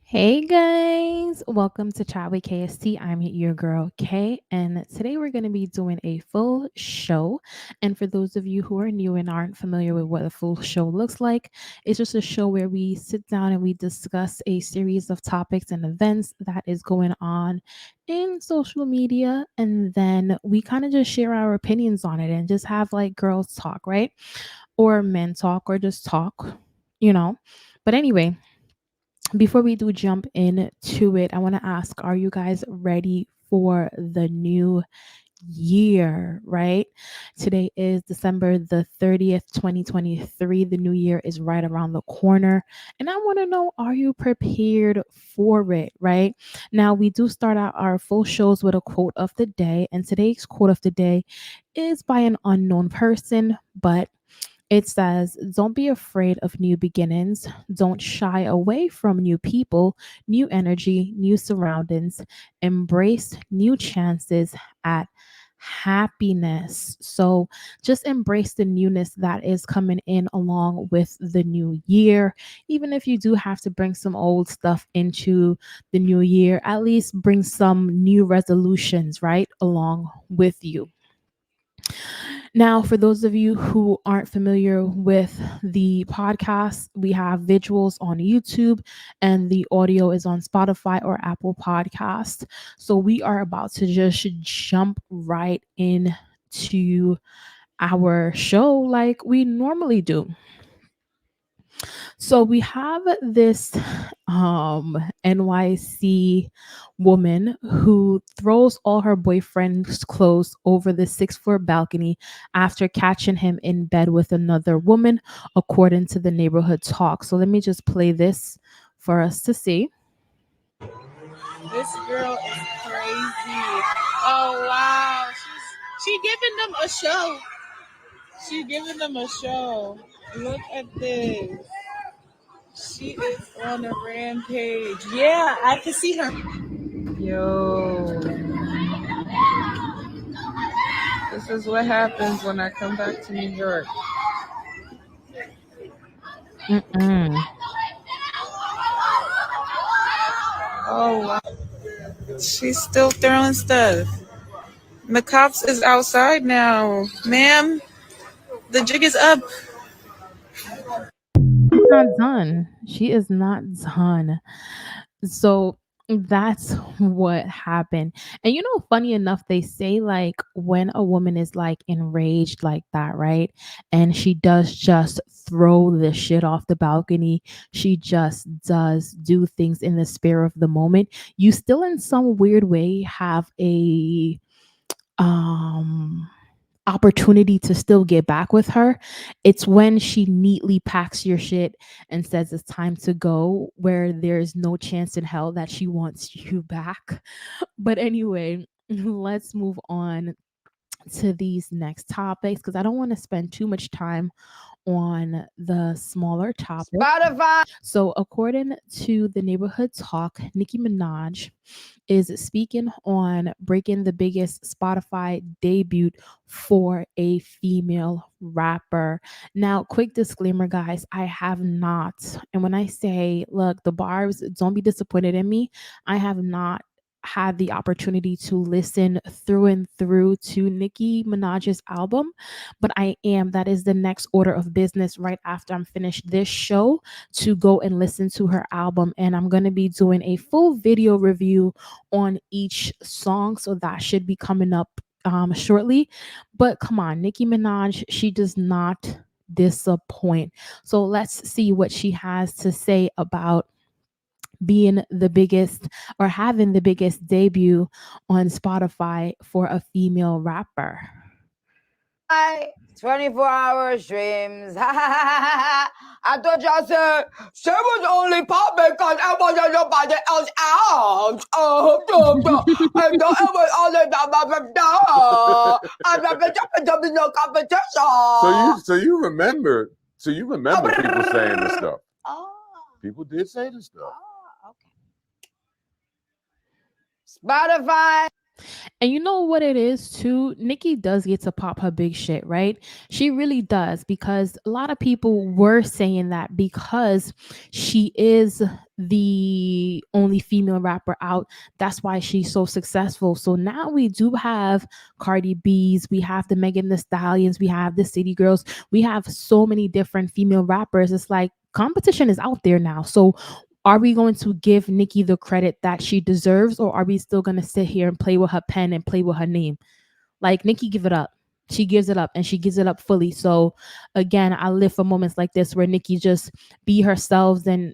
Hey guys, welcome to Chat with KST. I'm your girl Kay, and today we're going to be doing a full show. And for those of you who are new and aren't familiar with what a full show looks like, it's just a show where we sit down and we discuss a series of topics and events that is going on in social media, and then we kind of just share our opinions on it and just have like girls talk, right? Or men talk, or just talk, you know. But anyway, before we do jump into it, I want to ask, are you guys ready for the new year, right? Today is December the 30th, 2023. The new year is right around the corner. And I want to know, are you prepared for it, right? Now, we do start out our full shows with a quote of the day. And today's quote of the day is by an unknown person, but it says, don't be afraid of new beginnings. Don't shy away from new people, new energy, new surroundings. Embrace new chances at happiness. So just embrace the newness that is coming in along with the new year. Even if you do have to bring some old stuff into the new year, at least bring some new resolutions, right, along with you. Now, for those of you who aren't familiar with the podcast, we have visuals on YouTube and the audio is on Spotify or Apple Podcast. So we are about to just jump right into our show like we normally do. So we have this NYC woman who throws all her boyfriend's clothes over the 6th floor balcony after catching him in bed with another woman, according to the neighborhood talk. So let me just play this for us to see. This girl is crazy. Oh wow, she giving them a show. She giving them a show. Look at this. She is on a rampage. Yeah, I can see her. Yo, this is what happens when I come back to New York. Mm-mm. Oh wow, she's still throwing stuff. The cops is outside now, ma'am. The jig is up. She's not done. She is not done. So that's what happened. And funny enough, they say like when a woman is like enraged like that, right? And she does just throw the shit off the balcony, she just does do things in the spare of the moment. You still in some weird way have a um opportunity to still get back with her. It's when she neatly packs your shit and says it's time to go, where there's no chance in hell that she wants you back. But anyway, let's move on to these next topics because I don't want to spend too much time on the smaller topic. Spotify. So, according to the neighborhood talk, Nicki Minaj is speaking on breaking the biggest Spotify debut for a female rapper. Now, quick disclaimer, guys, I have not, and when I say, look, the bars, don't be disappointed in me, I have not had the opportunity to listen through and through to Nicki Minaj's album, but I am. That is the next order of business right after I'm finished this show, to go and listen to her album. And I'm going to be doing a full video review on each song. So that should be coming up shortly. But come on, Nicki Minaj, she does not disappoint. So let's see what she has to say about being the biggest or having the biggest debut on Spotify for a female rapper. 24-hour streams. I thought y'all said she was only popping because it wasn't nobody else out. And so it was only the no competition. So you remember people saying this stuff. Oh, People did say this stuff. okay. Spotify. And you know what it is too? Nikki does get to pop her big shit, right? She really does, because a lot of people were saying that because she is the only female rapper out, that's why she's so successful. So now we do have Cardi B's, we have the Megan Thee Stallions, we have the City Girls, we have so many different female rappers. It's like competition is out there now. So are we going to give Nikki the credit that she deserves, or are we still going to sit here and play with her pen and play with her name? Like, Nikki, give it up. She gives it up, and she gives it up fully. So again, I live for moments like this where Nikki just be herself and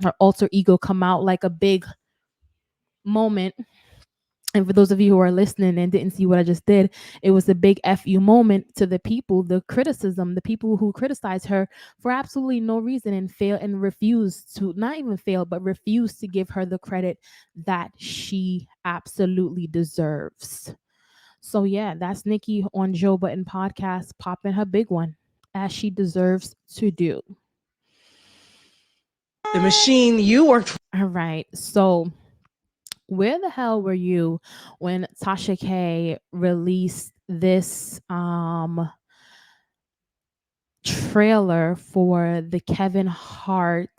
her alter ego come out like a big moment. And for those of you who are listening and didn't see what I just did, it was a big FU moment to the people, the criticism, the people who criticized her for absolutely no reason and fail and refuse to, not even fail, but refuse to give her the credit that she absolutely deserves. So yeah, that's Nikki on Joe Button podcast popping her big one, as she deserves to do. The machine you worked for. All right. So where the hell were you when Tasha K released this trailer for the Kevin Hart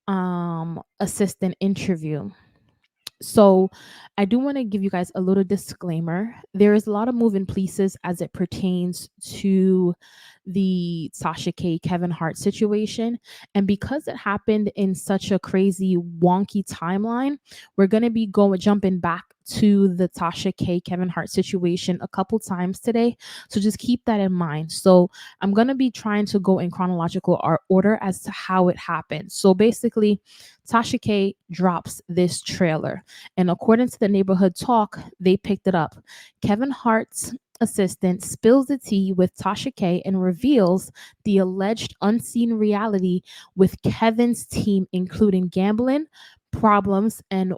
assistant interview? So I do want to give you guys a little disclaimer. There is a lot of moving pieces as it pertains to the Sasha K Kevin Hart situation. And because it happened in such a crazy wonky timeline, we're going to be going jumping back to the Tasha K Kevin Hart situation a couple times today. So just keep that in mind. So I'm going to be trying to go in chronological order as to how it happened. So basically, Tasha K drops this trailer, and according to the neighborhood talk, they picked it up. Kevin Hart's assistant spills the tea with Tasha K and reveals the alleged unseen reality with Kevin's team, including gambling problems and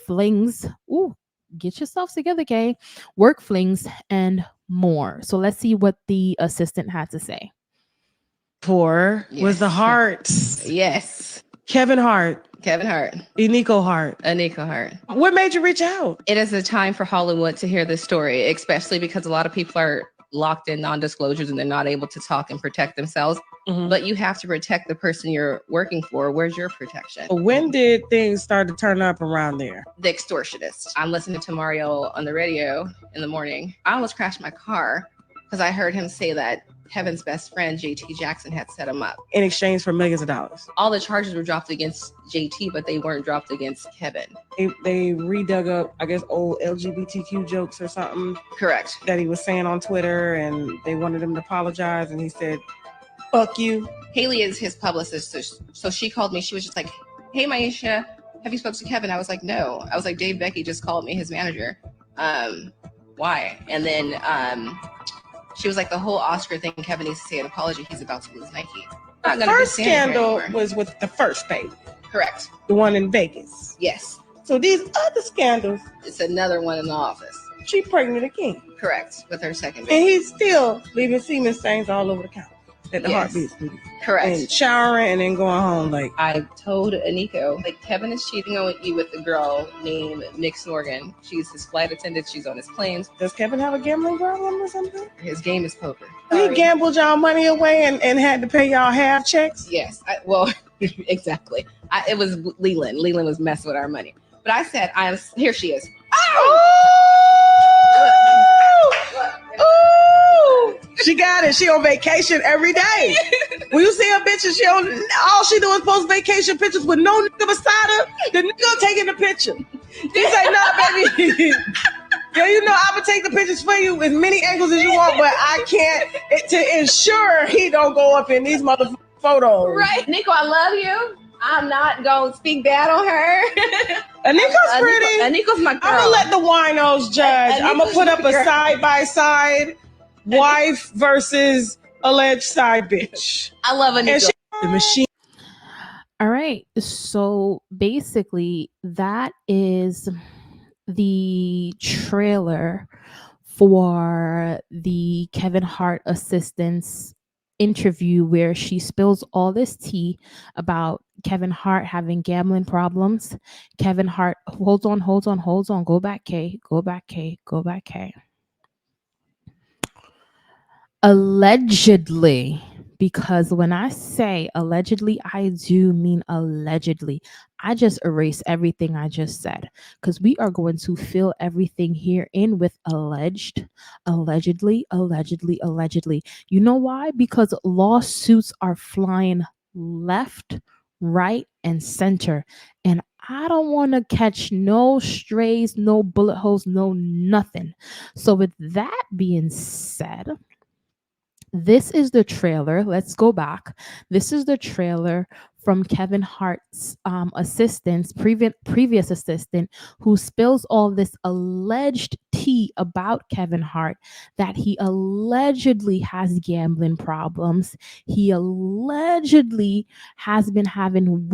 flings. Ooh, get yourself together, Kay. Work flings and more. So let's see what the assistant had to say. Was the Harts. Yes. Kevin Hart. Kevin Hart. Eniko Hart. Aniko Hart. What made you reach out? It is a time for Hollywood to hear this story, especially because a lot of people are locked in non-disclosures and they're not able to talk and protect themselves. But you have to protect the person you're working for. Where's your protection? When did things start to turn up around there? The extortionist. I'm listening to Mario on the radio in the morning. I almost crashed my car because I heard him say that Kevin's best friend, JT Jackson, had set him up in exchange for millions of dollars. All the charges were dropped against JT, but they weren't dropped against Kevin. They redug up, I guess, old LGBTQ jokes or something. Correct. That he was saying on Twitter, and they wanted him to apologize, and he said, fuck you. Haley is his publicist, so she called me. She was just like, hey, Maisha, have you spoken to Kevin? I was like, no. I was like, Dave Becky just called me, his manager. Why? And then she was like, the whole Oscar thing, Kevin needs to say an apology. He's about to lose Nike. The first scandal was with the first baby. Correct. The one in Vegas. Yes. So these other scandals. It's another one in the office. She pregnant again. Correct. With her second baby. And he's still leaving semen stains all over the counter at the Heartbeat Studio. Correct. And showering and then going home. Like, I told Aniko, like, Kevin is cheating on you with a girl named Nick Snorgan. She's his flight attendant. She's on his planes. Does Kevin have a gambling problem or something? His game is poker. He gambled y'all money away and had to pay y'all half checks? Yes. Exactly. It was Leland. Leland was messing with our money. But I said, here she is. Oh! She got it. She on vacation every day. When you see her bitches, all she do is post vacation pictures with no nigga beside her. The nigga taking the picture. He say, nah, baby. Yeah, you know, I would take the pictures for you as many angles as you want, but I can't to ensure he don't go up in these motherfucking photos. Right. Nico, I love you. I'm not going to speak bad on her. Aniko's pretty. Aniko's my girl. I'm going to let the winos judge. I'm going to put up a side-by-side wife versus alleged side bitch. I love Aniko. The machine. All right. So basically, that is the trailer for the Kevin Hart assistant's interview where she spills all this tea about Kevin Hart having gambling problems. Kevin Hart, hold on, go back, K, go back, K, go back, K. Allegedly, because when I say allegedly, I do mean allegedly. I just erase everything I just said because we are going to fill everything here in with alleged, allegedly, allegedly, allegedly. You know why? Because lawsuits are flying left, right, and center. And I don't want to catch no strays, no bullet holes, no nothing. So, with that being said, this is the trailer. Let's go back. This is the trailer from Kevin Hart's previous assistant, who spills all this alleged tea about Kevin Hart, that he allegedly has gambling problems. He allegedly has been having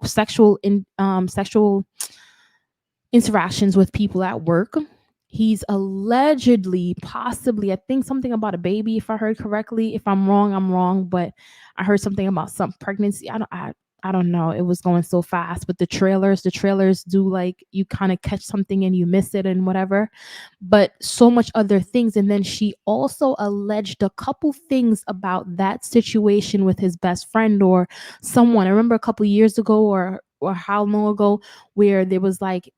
sexual interactions with people at work. He's allegedly, possibly, I think something about a baby, if I heard correctly. If I'm wrong, I'm wrong, but I heard something about some pregnancy. I don't know. It was going so fast. But the trailers do, like, you kind of catch something and you miss it and whatever. But so much other things. And then she also alleged a couple things about that situation with his best friend or someone. I remember a couple years ago, or how long ago, where there was like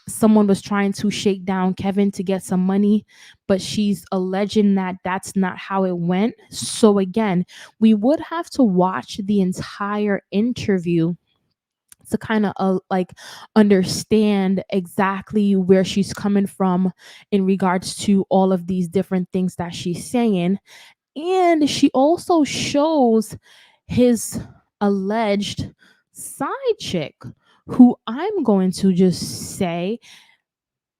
someone was trying to shake down Kevin to get some money, but she's alleging that that's not how it went. So again, we would have to watch the entire interview to kind of like understand exactly where she's coming from in regards to all of these different things that she's saying. And she also shows his alleged side chick, who I'm going to just say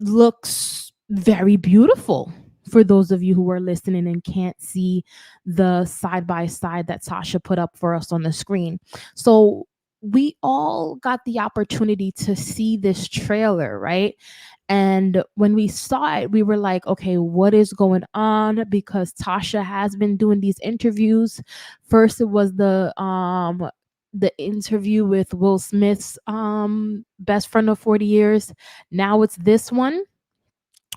looks very beautiful. For those of you who are listening and can't see the side by side that Tasha put up for us on the screen. So we all got the opportunity to see this trailer, right? And when we saw it, we were like, okay, what is going on? Because Tasha has been doing these interviews. First, it was the interview with Will Smith's best friend of 40 years. Now it's this one.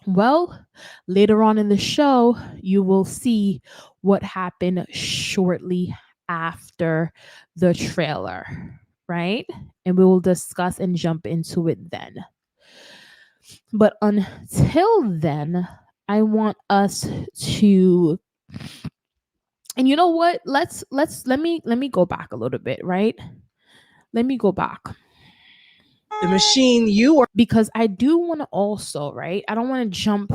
Well, later on in the show, you will see what happened shortly after the trailer, right? And we will discuss and jump into it then. But until then, I want us to, and you know what? Let me go back a little bit, right? Let me go back. The machine you are. Because I do want to also, right? I don't want to jump.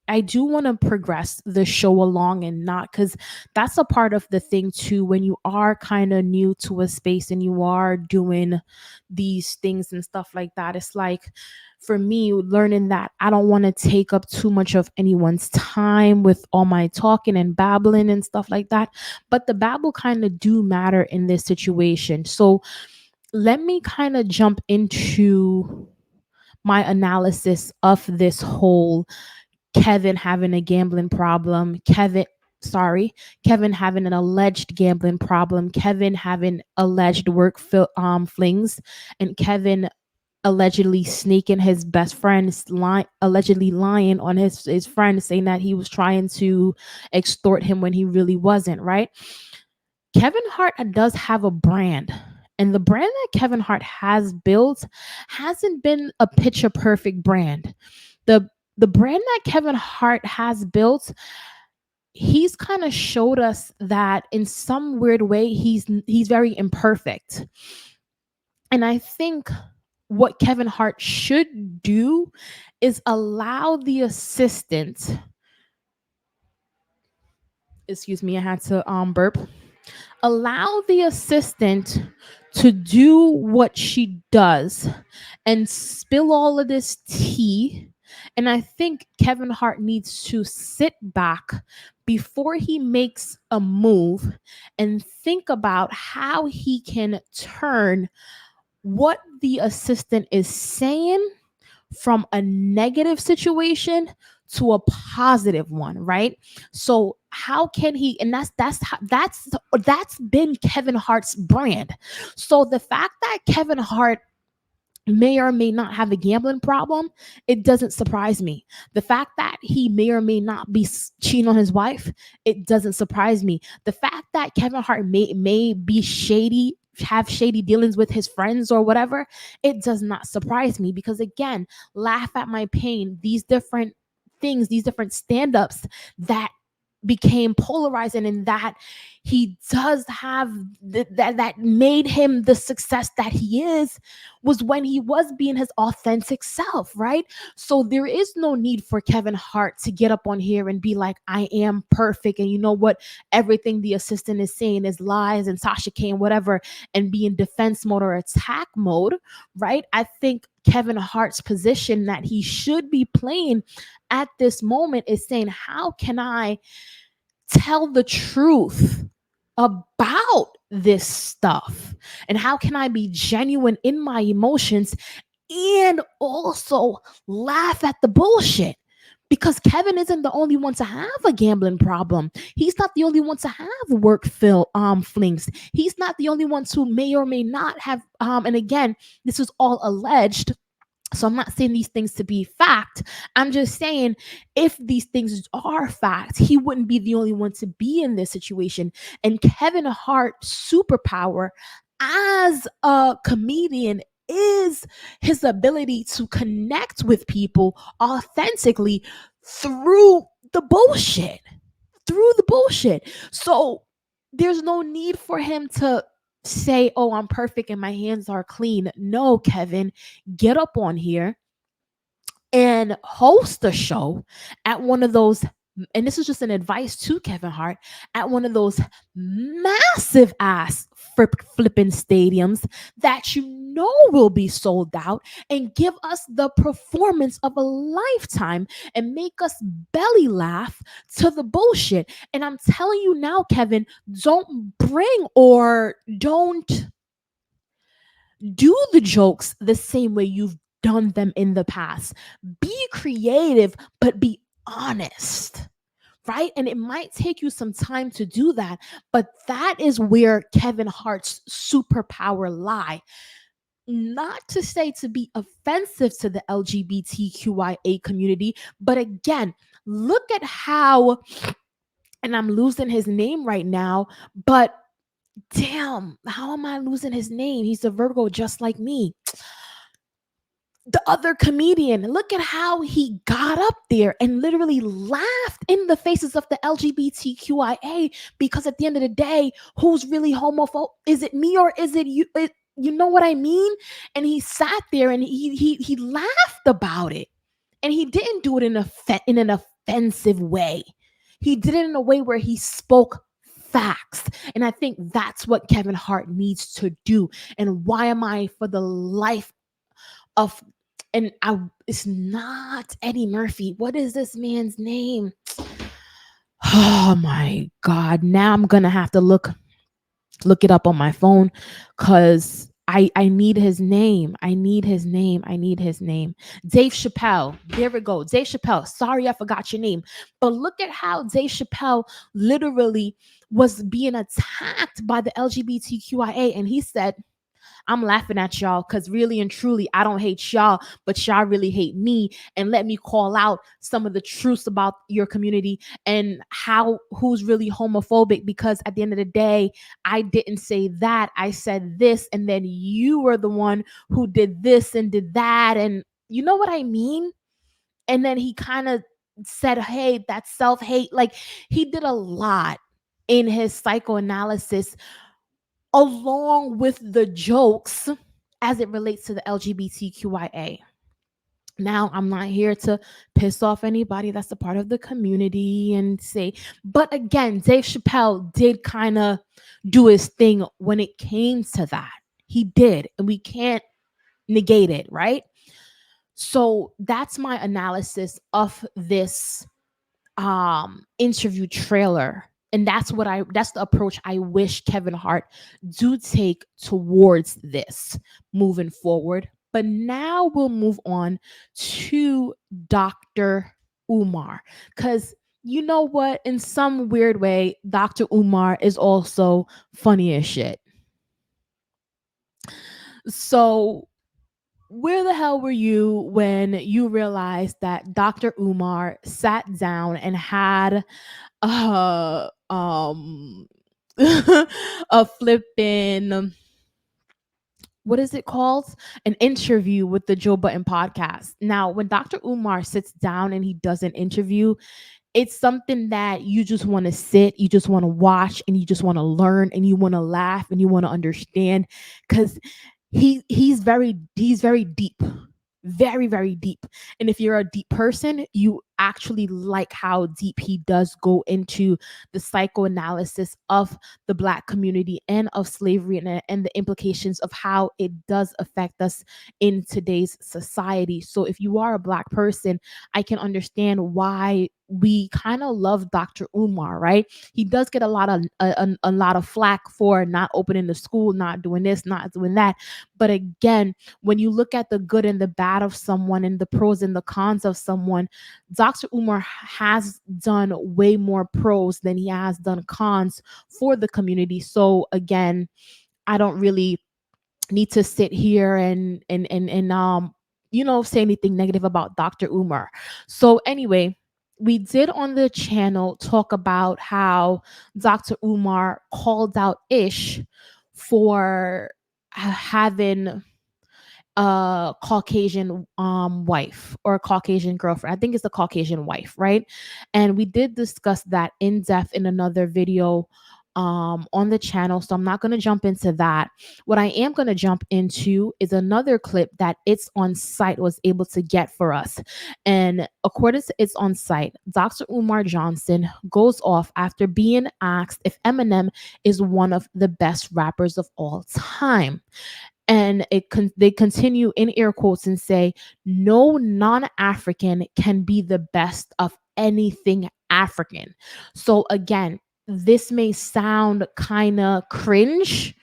I do want to progress the show along and not, because that's a part of the thing too. When you are kind of new to a space and you are doing these things and stuff like that, it's like, for me, learning that I don't want to take up too much of anyone's time with all my talking and babbling and stuff like that. But the babble kind of do matter in this situation. So let me kind of jump into my analysis of this whole Kevin having a gambling problem, Kevin having an alleged gambling problem, Kevin having alleged flings, and Kevin allegedly sneaking his best friend's allegedly lying on his friend, saying that he was trying to extort him when he really wasn't, right? Kevin Hart does have a brand. And the brand that Kevin Hart has built hasn't been a picture perfect brand. The brand that Kevin Hart has built, he's kind of showed us that in some weird way he's very imperfect. And I think what Kevin Hart should do is allow the assistant, excuse me, I had to burp, allow the assistant to do what she does and spill all of this tea. And I think Kevin Hart needs to sit back before he makes a move and think about how he can turn what the assistant is saying from a negative situation to a positive one, right? So how can he, and that's been Kevin Hart's brand. So the fact that Kevin Hart may or may not have a gambling problem, it doesn't surprise me. The fact that he may or may not be cheating on his wife, it doesn't surprise me. The fact that Kevin Hart may be shady, have shady dealings with his friends or whatever, it does not surprise me, because again, laugh at my pain. These different things, these different stand-ups that became polarizing, and that he does have that made him the success that he is, was when he was being his authentic self, right? So there is no need for Kevin Hart to get up on here and be like, I am perfect, and you know what, everything the assistant is saying is lies, and Tasha K and whatever, and be in defense mode or attack mode, right? I think Kevin Hart's position that he should be playing at this moment is saying, how can I tell the truth about this stuff? And how can I be genuine in my emotions and also laugh at the bullshit? Because Kevin isn't the only one to have a gambling problem. He's not the only one to have work flings. He's not the only one who may or may not have and again, this is all alleged, so I'm not saying these things to be fact. I'm just saying, if these things are fact, he wouldn't be the only one to be in this situation. And Kevin Hart's superpower as a comedian is his ability to connect with people authentically through the bullshit. Through the bullshit. So there's no need for him to say, oh, I'm perfect and my hands are clean. No, Kevin, get up on here and host a show at one of those, and this is just an advice to Kevin Hart, at one of those massive ass flipping stadiums that you know will be sold out, and give us the performance of a lifetime and make us belly laugh to the bullshit. And I'm telling you now, Kevin, don't bring or don't do the jokes the same way you've done them in the past. Be creative, but be honest, right? And it might take you some time to do that, but that is where Kevin Hart's superpower lie. Not to say to be offensive to the LGBTQIA community, but again, look at how, and I'm losing his name right now, but damn, how am I losing his name? He's a Virgo just like me. The other comedian, look at how he got up there and literally laughed in the faces of the LGBTQIA, because at the end of the day, who's really homophobe? Is it me or is it you? You know what I mean? And he sat there and he laughed about it, and he didn't do it in an offensive way. He did it in a way where he spoke facts. And I think that's what Kevin Hart needs to do. And why am I, for the life of, and I, it's not Eddie Murphy. What is this man's name? Oh my God. Now I'm gonna have to look it up on my phone, because I need his name. I need his name. I need his name. Dave Chappelle. There we go. Dave Chappelle. Sorry, I forgot your name. But look at how Dave Chappelle literally was being attacked by the LGBTQIA. And he said, I'm laughing at y'all because really and truly, I don't hate y'all, but y'all really hate me. And let me call out some of the truths about your community and how, who's really homophobic, because at the end of the day, I didn't say that. I said this, and then you were the one who did this and did that. And you know what I mean? And then he kind of said, hey, that's self-hate. Like, he did a lot in his psychoanalysis along with the jokes as it relates to the LGBTQIA. Now, I'm not here to piss off anybody that's a part of the community and say, but again, Dave Chappelle did kind of do his thing when it came to that. He did, and we can't negate it, right? So that's my analysis of this interview trailer, and that's the approach I wish Kevin Hart do take towards this moving forward. But now we'll move on to Dr. Umar, because you know what? In some weird way, Dr. Umar is also funny as shit. So, where the hell were you when you realized that Dr. Umar sat down and had uh um a flipping, what is it called? An interview with the Joe Button podcast. Now, when Dr. Umar sits down and he does an interview, it's something that you just want to sit, you just want to watch, and you just want to learn, and you want to laugh, and you want to understand, because he's very deep, very very deep. And if you're a deep person, you actually like how deep he does go into the psychoanalysis of the Black community and of slavery, and the implications of how it does affect us in today's society. So if you are a Black person, I can understand why we kind of love Dr. Umar, right? He does get a lot of flack for not opening the school, not doing this, not doing that. But again, when you look at the good and the bad of someone and the pros and the cons of someone, Dr. Umar has done way more pros than he has done cons for the community. So again, I don't really need to sit here and say anything negative about Dr. Umar. So anyway, we did on the channel talk about how Dr. Umar called out Ish for having a Caucasian wife or a Caucasian girlfriend. I think it's a Caucasian wife, right? And we did discuss that in depth in another video on the channel, so I'm not going to jump into that. What I am going to jump into is another clip that It's On Site was able to get for us. And according to It's On Site, Dr. Umar Johnson goes off after being asked if Eminem is one of the best rappers of all time. And they continue in air quotes and say, no non-African can be the best of anything African. So again, this may sound kind of cringe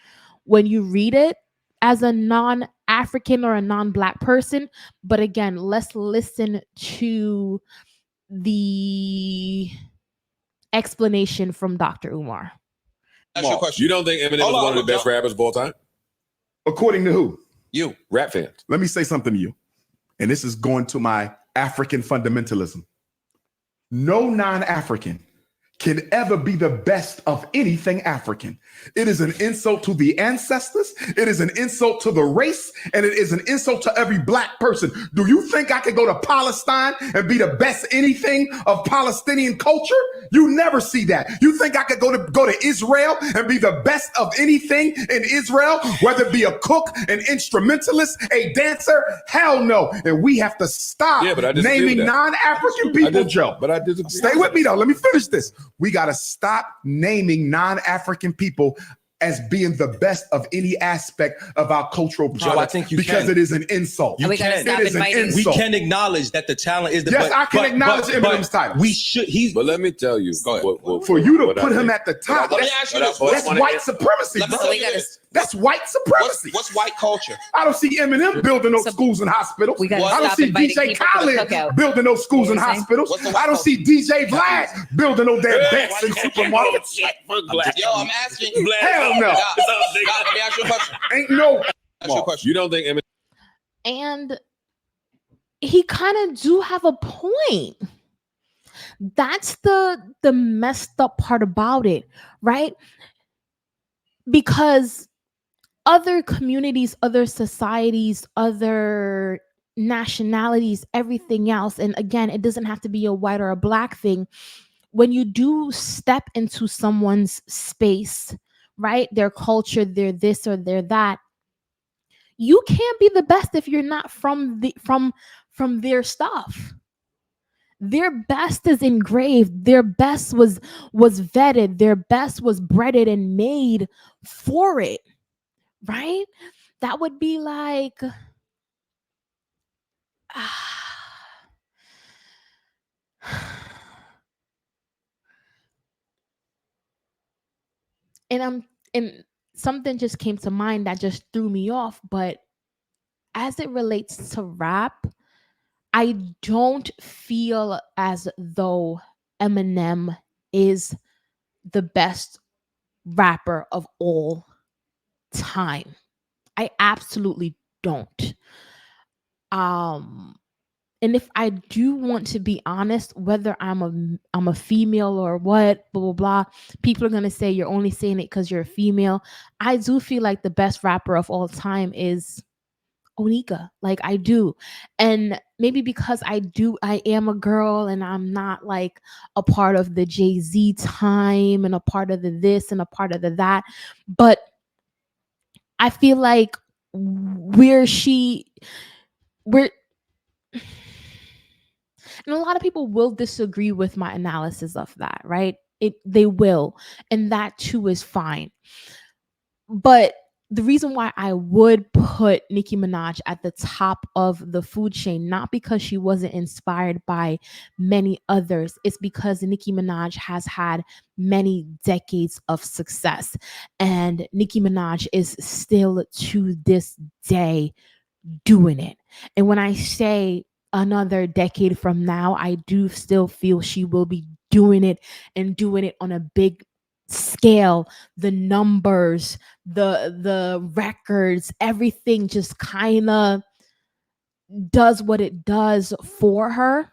when you read it as a non-African or a non-Black person, but again, let's listen to the explanation from Dr. Umar. Ask you a question. You don't think Eminem is one of the best rappers of all time? According to who? You, rap fans. Let me say something to you. And this is going to my African fundamentalism. No non-African can ever be the best of anything African. It is an insult to the ancestors. It is an insult to the race. And it is an insult to every Black person. Do you think I could go to Palestine and be the best anything of Palestinian culture? You never see that. You think I could go to Israel and be the best of anything in Israel, whether it be a cook, an instrumentalist, a dancer? Hell no. And we have to stop naming non-African people, Joe. But I disagree. Stay with me though. Let me finish this. We got to stop naming non-African people as being the best of any aspect of our cultural products. Joe, I think you because can. it is an insult. You we gotta can. stop It is an inviting. We insult. can acknowledge that the talent is the. Yes, I can acknowledge Eminem's title. We should. He's. But let me tell you. Go ahead. For you to what I put him think. at the top, Let me ask you this. that's white supremacy. Let me bro. tell you this. That's white supremacy. What's white culture? I don't see Eminem building no So schools and hospitals. we gotta I don't stop see inviting DJ people to the Khaled cookout. building no schools What and were you saying? hospitals. What's the I white don't see DJ Vlad building no damn banks and supermarkets. Yo, I'm asking. Hell no. God, let me ask you a question. Ain't no. Ask you a question. You don't think Eminem? And he kind of do have a point. That's the messed up part about it, right? Because other communities, other societies, other nationalities, everything else, and again, it doesn't have to be a white or a Black thing. When you do step into someone's space, right? Their culture, their this or their that, you can't be the best if you're not from their stuff. Their best is engraved, their best was vetted, their best was breaded and made for it, right? That would be like and something just came to mind that just threw me off. But as it relates to rap, I don't feel as though Eminem is the best rapper of all time. I absolutely don't. Um and if I do want to be honest, whether I'm a female or what, blah blah blah, people are gonna say you're only saying it because you're a female. I do feel like the best rapper of all time is Onika. Like I do. And maybe because I am a girl and I'm not like a part of the Jay-Z time and a part of the this and a part of the that. But I feel like where she where and a lot of people will disagree with my analysis of that, right? They will, and that too is fine. But the reason why I would put Nicki Minaj at the top of the food chain, not because she wasn't inspired by many others, it's because Nicki Minaj has had many decades of success. And Nicki Minaj is still to this day doing it. And when I say another decade from now, I do still feel she will be doing it and doing it on a big scale. The numbers, the records, everything just kind of does what it does for her.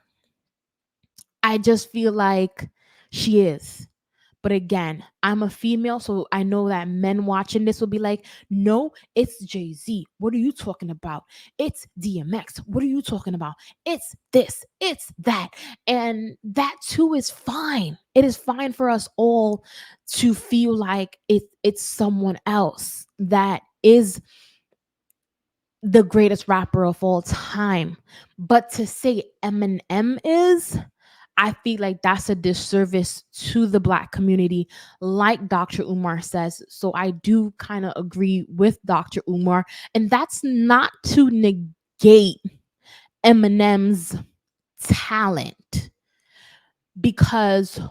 I just feel like she is. But again, I'm a female, so I know that men watching this will be like, no, it's Jay Z. What are you talking about? It's DMX. What are you talking about? It's this, it's that. And that too is fine. It is fine for us all to feel like it's someone else that is the greatest rapper of all time. But to say Eminem is, I feel like that's a disservice to the Black community, like Dr. Umar says. So I do kind of agree with Dr. Umar. And that's not to negate Eminem's talent, because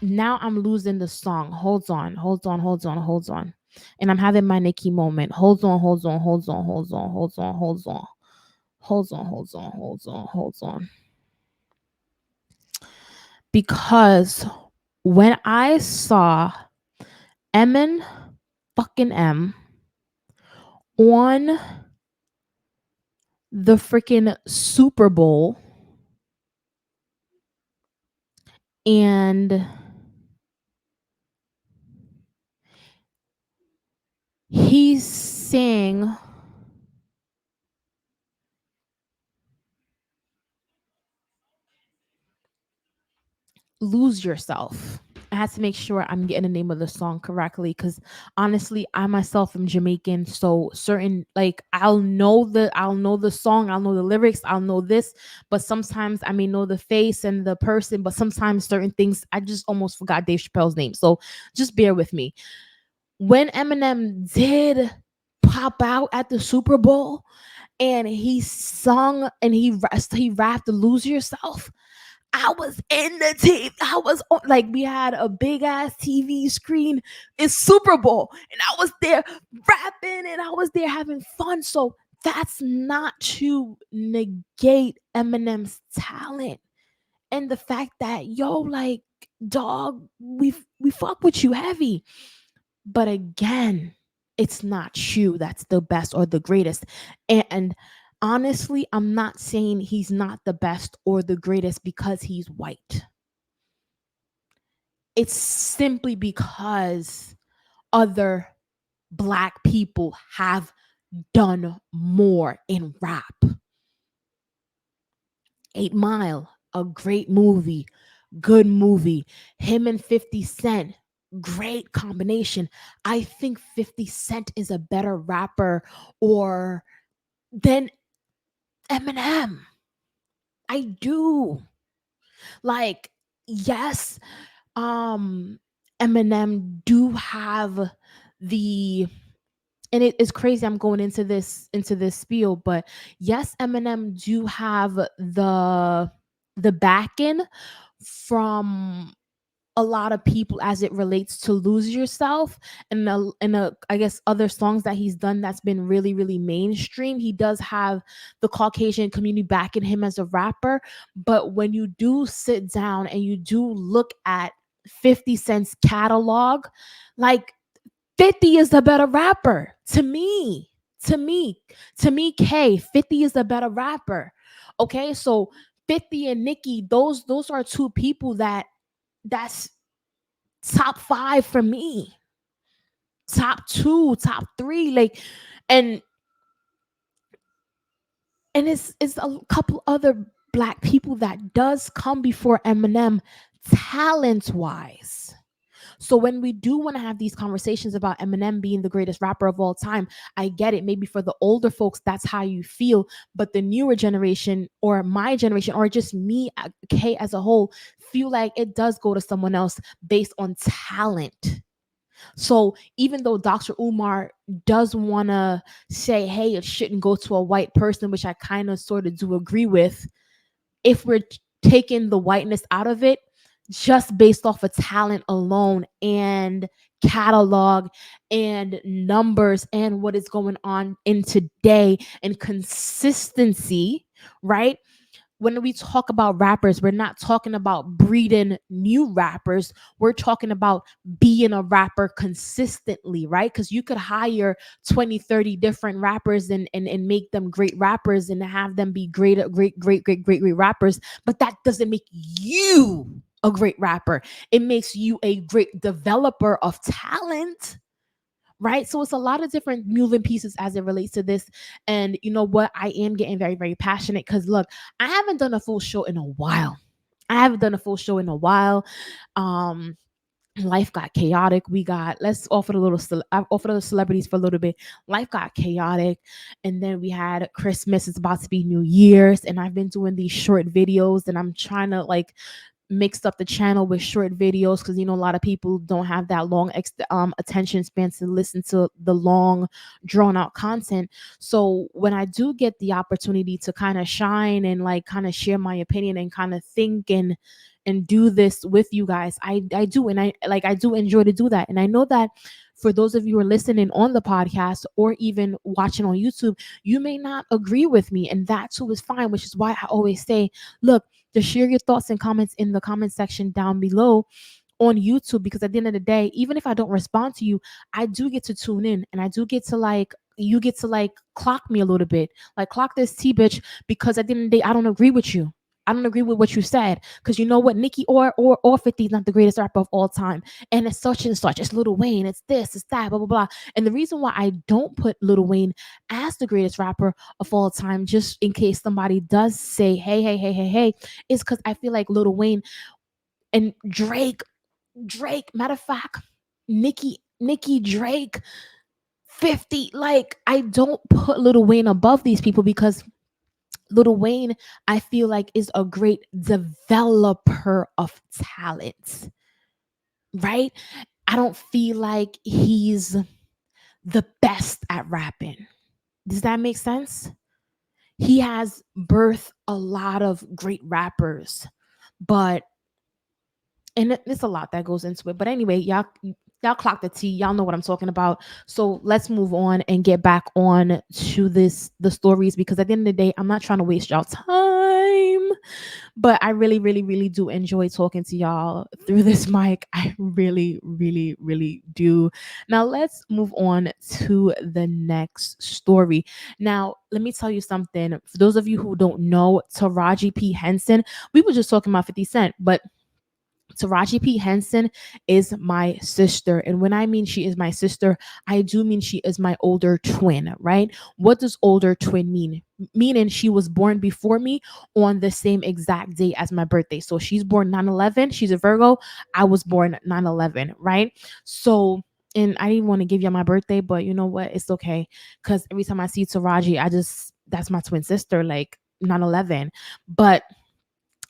now I'm losing the song. Hold on, hold on, hold on, hold on. And I'm having my Nicki moment. Hold on, hold on, hold on, hold on, hold on, hold on. Hold on, hold on, hold on, hold on. Because when I saw Emin fucking M on the freaking Super Bowl, and he sang Lose Yourself. I had to make sure I'm getting the name of the song correctly, because honestly, I myself am Jamaican, so certain, like, I'll know the song, I'll know the lyrics, I'll know this, but sometimes I may know the face and the person, but sometimes certain things I just almost forgot Dave Chappelle's name. So just bear with me. When Eminem did pop out at the Super Bowl and he sung and he rapped Lose Yourself, I was in the TV. I was on, like, we had a big ass TV screen. It's Super Bowl, and I was there rapping, and I was there having fun. So that's not to negate Eminem's talent and the fact that, yo, like, dog, we fuck with you heavy. But again, it's not you that's the best or the greatest. And honestly, I'm not saying he's not the best or the greatest because he's white. It's simply because other Black people have done more in rap. 8 Mile, a great movie, good movie. Him and 50 Cent, great combination. I think 50 Cent is a better rapper or than Eminem. I do. Like, yes, Eminem do have the, and it is crazy I'm going into this spiel, but yes, Eminem do have the backing from a lot of people as it relates to Lose Yourself and I guess other songs that he's done that's been really really mainstream. He does have the Caucasian community backing him as a rapper, but when you do sit down and you do look at 50 Cent's catalog, like 50 is the better rapper to me. K 50 is the better rapper. Okay, so 50 and Nicki, those are two people that's top 5 for me. Top 2, top 3, like, and it's a couple other black people that does come before Eminem talent wise. So when we do want to have these conversations about Eminem being the greatest rapper of all time, I get it. Maybe for the older folks, that's how you feel. But the newer generation or my generation or just me, K as a whole, feel like it does go to someone else based on talent. So even though Dr. Umar does want to say, hey, it shouldn't go to a white person, which I kind of sort of do agree with, if we're taking the whiteness out of it, just based off of talent alone and catalog and numbers and what is going on in today and consistency, right? When we talk about rappers, we're not talking about breeding new rappers. We're talking about being a rapper consistently, right? Because you could hire 20, 30 different rappers and make them great rappers and have them be great rappers. But that doesn't make you a great rapper. It makes you a great developer of talent, right? So it's a lot of different moving pieces as it relates to this. And you know what? I am getting very, very passionate because look, I haven't done a full show in a while. Life got chaotic. We got let's offer the I've offered the celebrities for a little bit. Life got chaotic, and then we had Christmas. It's about to be New Year's, and I've been doing these short videos, and I'm trying to like mixed up the channel with short videos because you know a lot of people don't have that long attention span to listen to the long drawn out content. So when I do get the opportunity to kind of shine and like kind of share my opinion and kind of think and do this with you guys, I do, and I do enjoy to do that. And I know that for those of you who are listening on the podcast or even watching on YouTube, you may not agree with me, and that too is fine, which is why I always say, look, to share your thoughts and comments in the comment section down below on YouTube, because at the end of the day, even if I don't respond to you, I do get to tune in and I do get to like, you get to like clock me a little bit, like clock this T bitch, because at the end of the day, I don't agree with you. I don't agree with what you said, because you know what, Nicki or 50 is not the greatest rapper of all time, and it's such and such. It's Lil Wayne. It's this. It's that. Blah blah blah. And the reason why I don't put Lil Wayne as the greatest rapper of all time, just in case somebody does say, hey, is because I feel like Lil Wayne and Drake. Matter of fact, Nicki, Drake, 50. Like I don't put Lil Wayne above these people because Lil Wayne, I feel like, is a great developer of talent, right? I don't feel like he's the best at rapping. Does that make sense? He has birthed a lot of great rappers, but and there's a lot that goes into it. But anyway, y'all clock the T. Y'all know what I'm talking about. So let's move on and get back on to the stories, because at the end of the day, I'm not trying to waste y'all time. But I really, really, really do enjoy talking to y'all through this mic. I really, really, really do. Now let's move on to the next story. Now, let me tell you something. For those of you who don't know, Taraji P. Henson, we were just talking about 50 Cent, but Taraji P. Henson is my sister. And when I mean she is my sister, I do mean she is my older twin, right? What does older twin mean? Meaning she was born before me on the same exact day as my birthday. So she's born 9/11. She's a Virgo. I was born 9/11, right? So, and I didn't want to give you my birthday, but you know what? It's okay. Because every time I see Taraji, that's my twin sister, like 9/11. But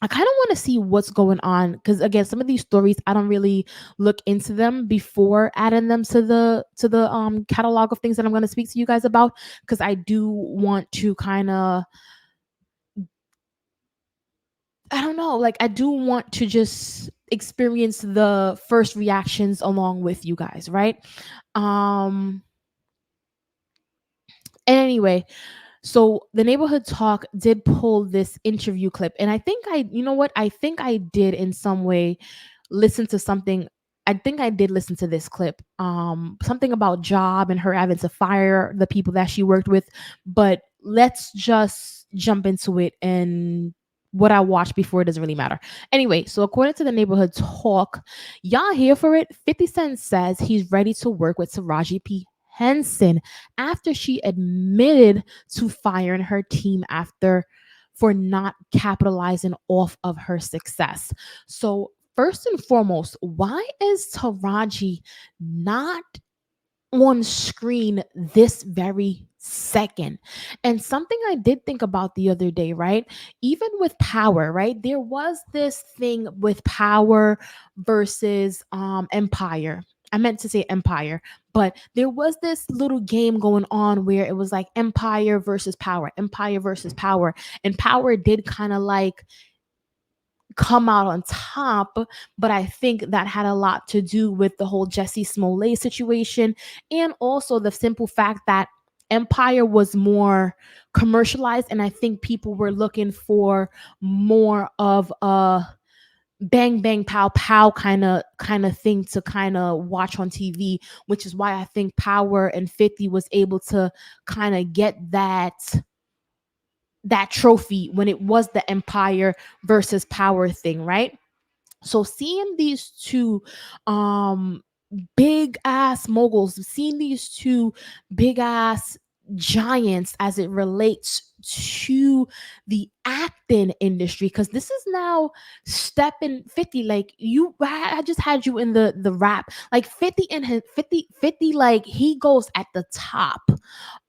I kind of want to see what's going on, because again, some of these stories I don't really look into them before adding them to the catalog of things that I'm going to speak to you guys about, because I do want to kind of I don't know, like I do want to just experience the first reactions along with you guys, right? Um and anyway, so the neighborhood talk did pull this interview clip, and I think you know what? I think I did in some way listen to something. I think I did listen to this clip. Something about job and her having to fire the people that she worked with. But let's just jump into it, and what I watched before, it doesn't really matter. Anyway, so according to the neighborhood talk, y'all here for it? 50 Cent says he's ready to work with Taraji P. Henson after she admitted to firing her team after for not capitalizing off of her success. So first and foremost, why is Taraji not on screen this very second? And something I did think about the other day, right? Even with Power, right? There was this thing with Power versus Empire. I meant to say Empire, but there was this little game going on where it was like Empire versus Power, Empire versus Power, and Power did kind of like come out on top, but I think that had a lot to do with the whole Jesse Smollett situation, and also the simple fact that Empire was more commercialized, and I think people were looking for more of a bang bang pow pow kind of thing to kind of watch on TV, which is why I think Power and 50 was able to kind of get that trophy when it was the Empire versus Power thing, right? So seeing these two big ass moguls, seeing these two big ass giants as it relates to the acting industry, because this is now stepping 50, like I just had you in the rap, like 50 in his 50, like he goes at the top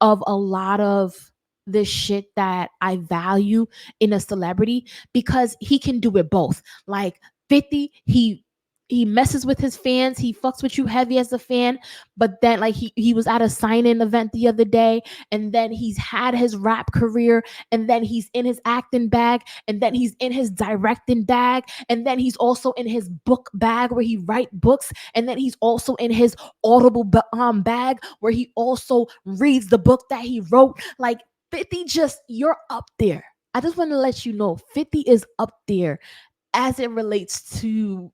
of a lot of the shit that I value in a celebrity, because he can do it both. Like 50, he messes with his fans, he fucks with you heavy as a fan, but then like he was at a sign-in event the other day, and then he's had his rap career, and then he's in his acting bag, and then he's in his directing bag, and then he's also in his book bag where he write books, and then he's also in his audible bag where he also reads the book that he wrote. Like 50, just you're up there. I just want to let you know 50 is up there as it relates to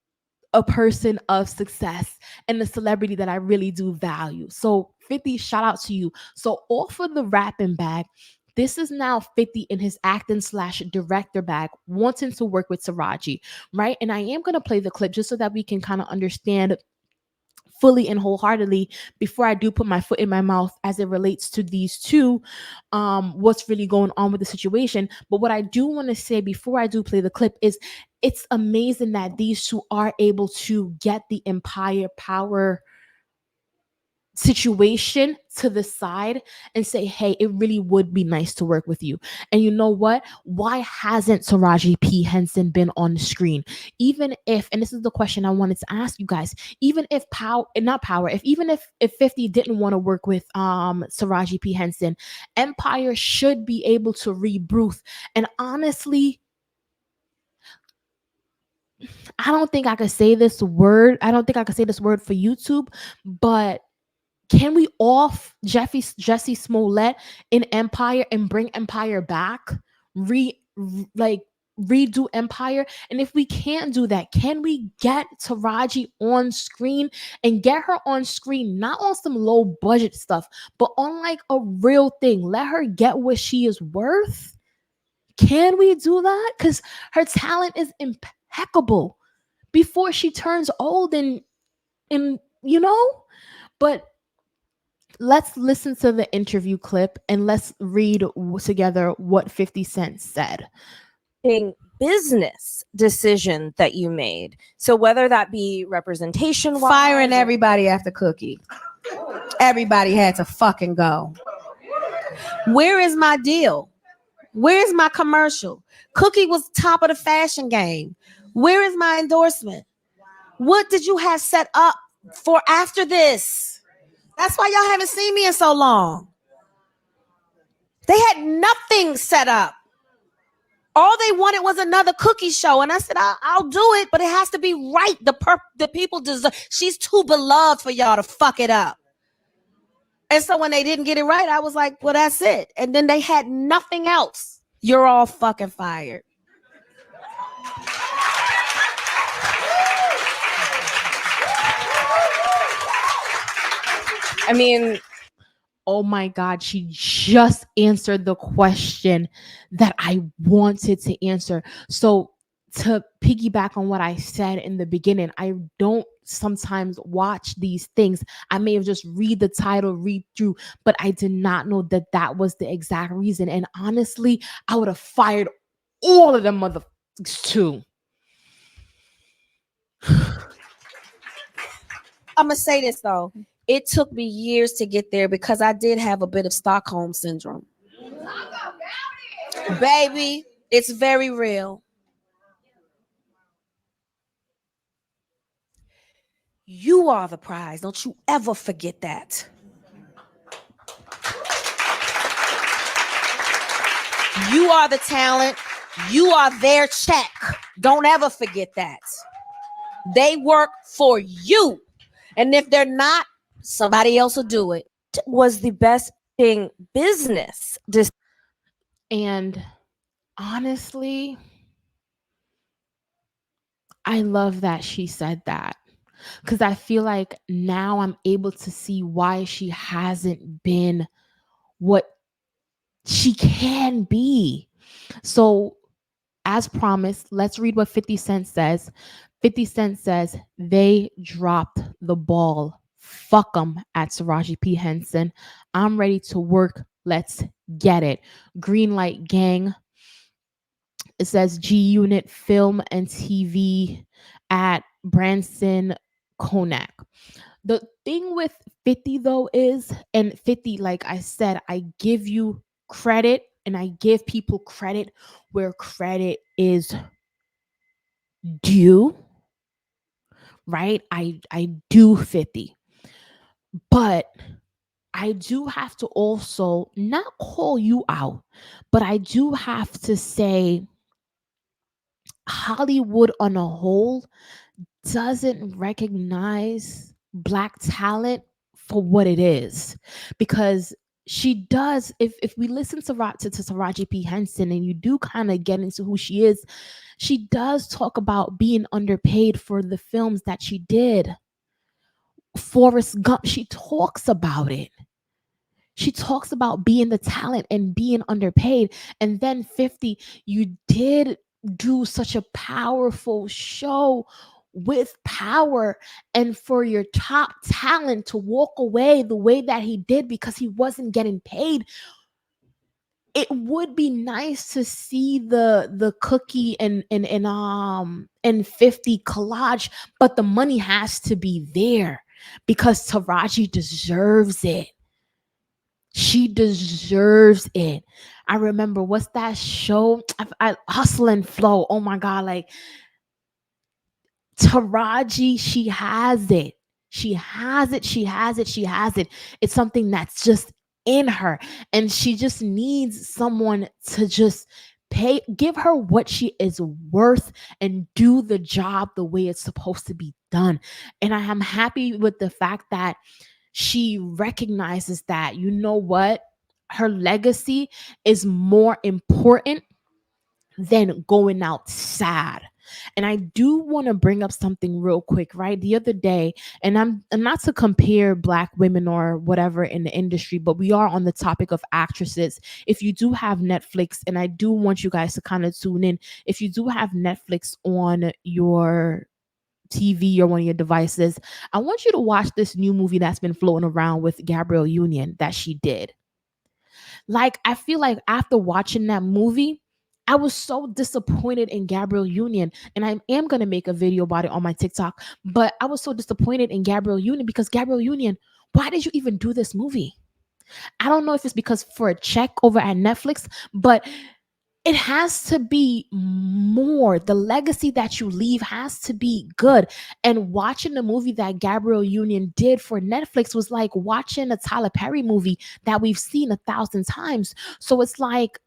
a person of success and a celebrity that I really do value. So 50, shout out to you. So off of the rapping bag, this is now 50 in his acting slash director bag, wanting to work with Taraji, right? And I am going to play the clip just so that we can kind of understand fully and wholeheartedly before I do put my foot in my mouth as it relates to these two, what's really going on with the situation. But what I do want to say before I do play the clip is it's amazing that these two are able to get the Empire Power situation to the side and say, hey, it really would be nice to work with you. And you know what? Why hasn't Taraji P. Henson been on the screen? Even if, and this is the question I wanted to ask you guys, even if if 50 didn't want to work with Taraji P. Henson, Empire should be able to rebirth. And honestly, I don't think I could say this word. I don't think I could say this word for YouTube, but can we off Jesse Smollett in Empire and bring Empire back? Redo Empire? And if we can't do that, can we get Taraji on screen and get her on screen, not on some low budget stuff, but on like a real thing? Let her get what she is worth. Can we do that? Because her talent is impeccable before she turns old and but let's listen to the interview clip and let's read together what 50 Cent said. Business decision that you made. So whether that be representation, firing everybody after Cookie. Everybody had to fucking go. Where is my deal? Where is my commercial? Cookie was top of the fashion game. Where is my endorsement? What did you have set up for after this? That's why y'all haven't seen me in so long. They had nothing set up. All they wanted was another cookie show. And I said, I'll do it, but it has to be right. The people deserve. She's too beloved for y'all to fuck it up. And so when they didn't get it right, I was like, well, that's it. And then they had nothing else. You're all fucking fired. I mean, oh my God, she just answered the question that I wanted to answer. So, to piggyback on what I said in the beginning, I don't sometimes watch these things. I may have just read the title, read through, but I did not know that that was the exact reason. And honestly, I would have fired all of them motherfuckers too. I'm going to say this though. It took me years to get there because I did have a bit of Stockholm syndrome. Baby, it's very real. You are the prize. Don't you ever forget that. You are the talent. You are their check. Don't ever forget that. They work for you. And if they're not, somebody else will do it. Was the best thing business. And honestly, I love that she said that, because I feel like now I'm able to see why she hasn't been what she can be. So, as promised, let's read what 50 Cent says. 50 Cent says, they dropped the ball. Fuck them at Taraji P. Henson. I'm ready to work. Let's get it. Green Light Gang. It says G Unit Film and TV at Branson Konak. The thing with 50 though is, and 50, like I said, I give you credit and I give people credit where credit is due, right? I do 50. But I do have to also not call you out, but I do have to say Hollywood on a whole doesn't recognize Black talent for what it is, because she does. If we listen to Taraji P. Henson and you do kind of get into who she is, she does talk about being underpaid for the films that she did. Forrest Gump, she talks about it. She talks about being the talent and being underpaid. And then 50, you did do such a powerful show with power, and for your top talent to walk away the way that he did because he wasn't getting paid. It would be nice to see the cookie and 50 collage, but the money has to be there because Taraji deserves it. She deserves it. I remember, what's that show? I Hustle and Flow. Oh my God, like Taraji, she has it. She has it. She has it. She has it. It's something that's just in her. And she just needs someone to just give her what she is worth and do the job the way it's supposed to be done. And I am happy with the fact that she recognizes that, you know what? Her legacy is more important than going out sad. And I do want to bring up something real quick, right? The other day, and I'm not to compare Black women or whatever in the industry, but we are on the topic of actresses. If you do have Netflix, and I do want you guys to kind of tune in, if you do have Netflix on your TV or one of your devices, I want you to watch this new movie that's been floating around with Gabrielle Union that she did. Like, I feel like after watching that movie, I was so disappointed in Gabrielle Union, and I am going to make a video about it on my TikTok, but I was so disappointed in Gabrielle Union because Gabrielle Union, why did you even do this movie? I don't know if it's because for a check over at Netflix, but it has to be more. The legacy that you leave has to be good. And watching the movie that Gabrielle Union did for Netflix was like watching a Tyler Perry movie that we've seen 1,000 times. So it's like,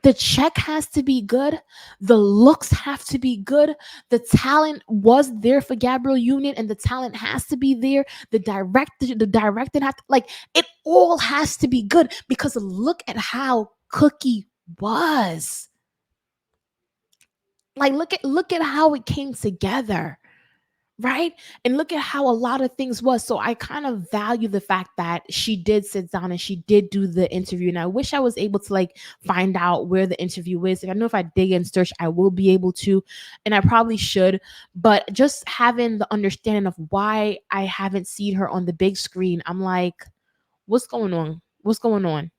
The check has to be good. The looks have to be good. The talent was there for Gabrielle Union, and the talent has to be there. The director has to, like, it all has to be good, because look at how Cookie was. Like, look at how it came together, right? And look at how a lot of things was. So I kind of value the fact that she did sit down and she did do the interview. And I wish I was able to like find out where the interview is. I know if I dig and search, I will be able to, and I probably should. But just having the understanding of why I haven't seen her on the big screen, I'm like, what's going on? What's going on?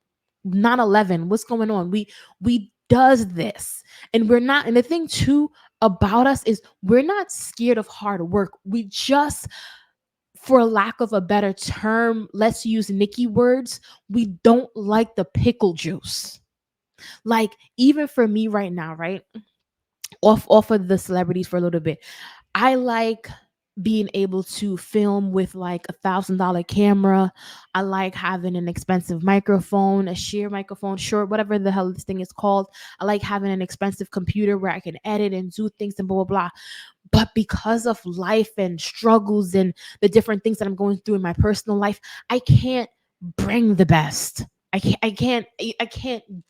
9/11, what's going on? We does this. And we're not, and the thing too about us is we're not scared of hard work. We just, for lack of a better term, let's use Nikki words, we don't like the pickle juice. Like, even for me right now, right? Off of the celebrities for a little bit. I like being able to film with like $1,000 camera. I like having an expensive microphone, a sheer microphone, short, whatever the hell this thing is called. I like having an expensive computer where I can edit and do things and blah blah blah. But because of life and struggles and the different things that I'm going through in my personal life, I can't bring the best. I can't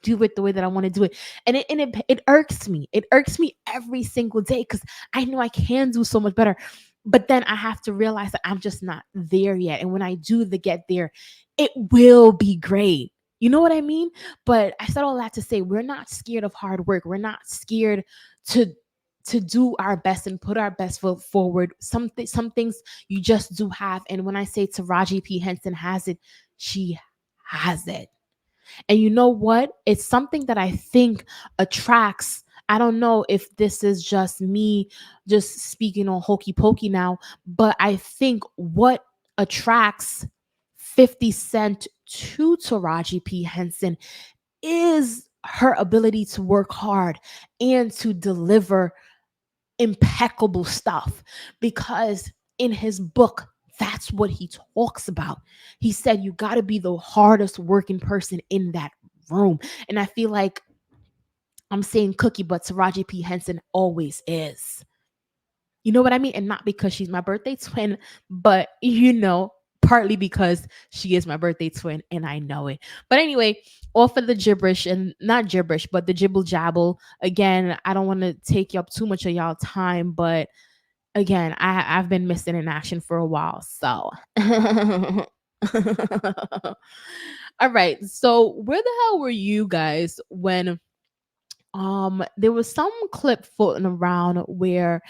do it the way that I want to do it. And it irks me. It irks me every single day, because I know I can do so much better. But then I have to realize that I'm just not there yet. And when I do the get there, it will be great. You know what I mean? But I said all that to say we're not scared of hard work. We're not scared to do our best and put our best foot forward. Some things you just do have. And when I say Taraji P. Henson has it, she has it. And you know what? It's something that I think attracts. I don't know if this is just me just speaking on hokey pokey now, but I think what attracts 50 Cent to Taraji P. Henson is her ability to work hard and to deliver impeccable stuff. Because in his book, that's what he talks about. He said you got to be the hardest working person in that room. And I feel like I'm saying Cookie, but Taraji P. Henson always is. You know what I mean? And not because she's my birthday twin, but partly because she is my birthday twin and I know it. But anyway, off of the gibberish, and not gibberish, but the jibble jabble. Again, I don't want to take up too much of y'all time, but again, I've been missing in action for a while. So all right. So where the hell were you guys when there was some clip floating around where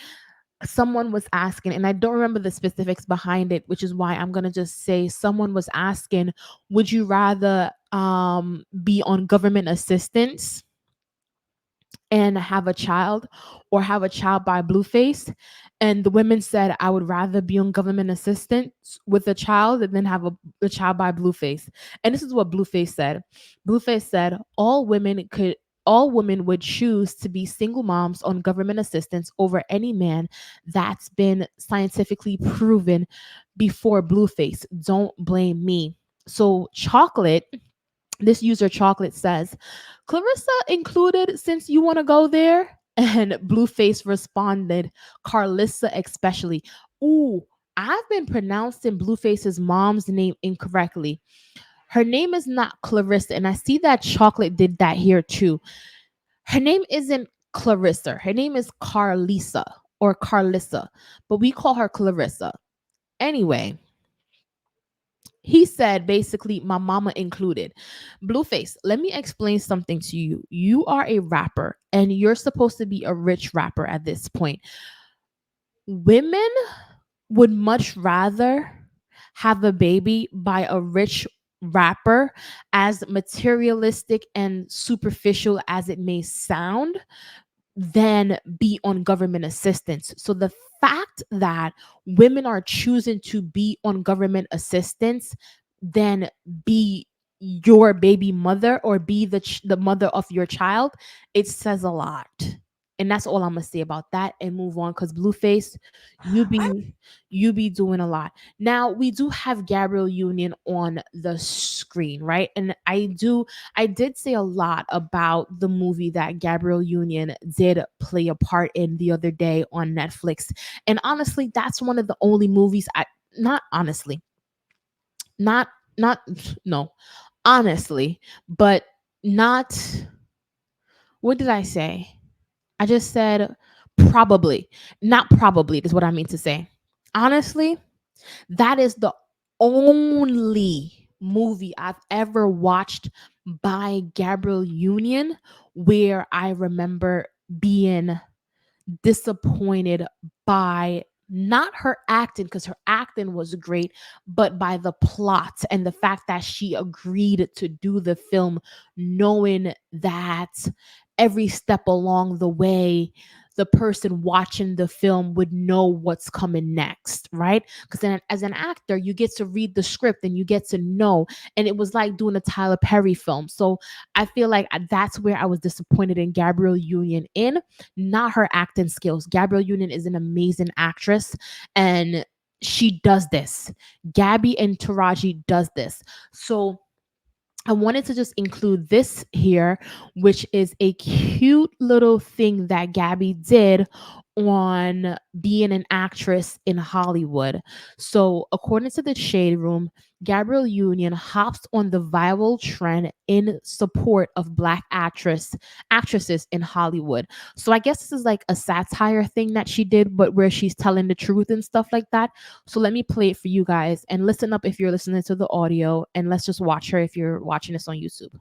someone was asking, and I don't remember the specifics behind it, which is why I'm gonna just say someone was asking, would you rather be on government assistance and have a child, or have a child by Blueface? And the women said, I would rather be on government assistance with a child and then have a child by Blueface. And this is what Blueface said. Blueface said all women would choose to be single moms on government assistance over any man. That's been scientifically proven before Blueface. Don't blame me. So Chocolate, this user Chocolate says, Clarissa included since you want to go there? And Blueface responded, Carlissa especially. Ooh, I've been pronouncing Blueface's mom's name incorrectly. Her name is not Clarissa, and I see that Chocolate did that here too. Her name isn't Clarissa. Her name is Carlisa or Carlissa, but we call her Clarissa. Anyway, he said basically, my mama included. Blueface, let me explain something to you. You are a rapper and you're supposed to be a rich rapper at this point. Women would much rather have a baby by a rich rapper, as materialistic and superficial as it may sound, than be on government assistance. So the fact that women are choosing to be on government assistance than be your baby mother or be the mother of your child, it says a lot. And that's all I'm gonna say about that and move on, because Blueface, you be doing a lot. Now we do have Gabrielle Union on the screen, right? And I did say a lot about the movie that Gabrielle Union did play a part in the other day on Netflix. And honestly, that's one of the only movies I not honestly, not not no, honestly, but not what did I say? I just said probably. Not probably is what I mean to say. Honestly, that is the only movie I've ever watched by Gabrielle Union where I remember being disappointed by not her acting, because her acting was great, but by the plot and the fact that she agreed to do the film knowing that every step along the way the person watching the film would know what's coming next, right? Because then as an actor you get to read the script and you get to know, and it was like doing a Tyler Perry film. So I feel like that's where I was disappointed in Gabrielle Union in, not her acting skills. Gabrielle Union is an amazing actress and she does this. Gabby and Taraji does this. So I wanted to just include this here, which is a cute little thing that Gabby did on being an actress in Hollywood. So, according to the Shade Room, Gabrielle Union hops on the viral trend in support of Black actresses in Hollywood. So, I guess this is like a satire thing that she did, but where she's telling the truth and stuff like that. So let me play it for you guys and listen up if you're listening to the audio, and let's just watch her if you're watching this on YouTube.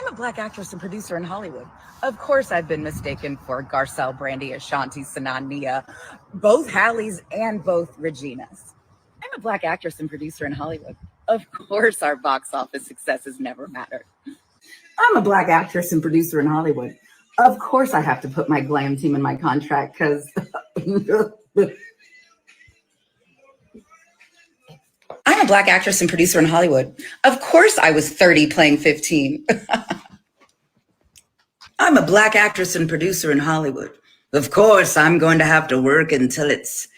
I'm a Black actress and producer in Hollywood. Of course, I've been mistaken for Garcelle, Brandy, Ashanti, Sanania, both Hallies and both Reginas. I'm a Black actress and producer in Hollywood. Of course, our box office successes never mattered. I'm a Black actress and producer in Hollywood. Of course, I have to put my glam team in my contract because I'm a Black actress and producer in Hollywood. Of course, I was 30 playing 15. I'm a Black actress and producer in Hollywood. Of course, I'm going to have to work until it's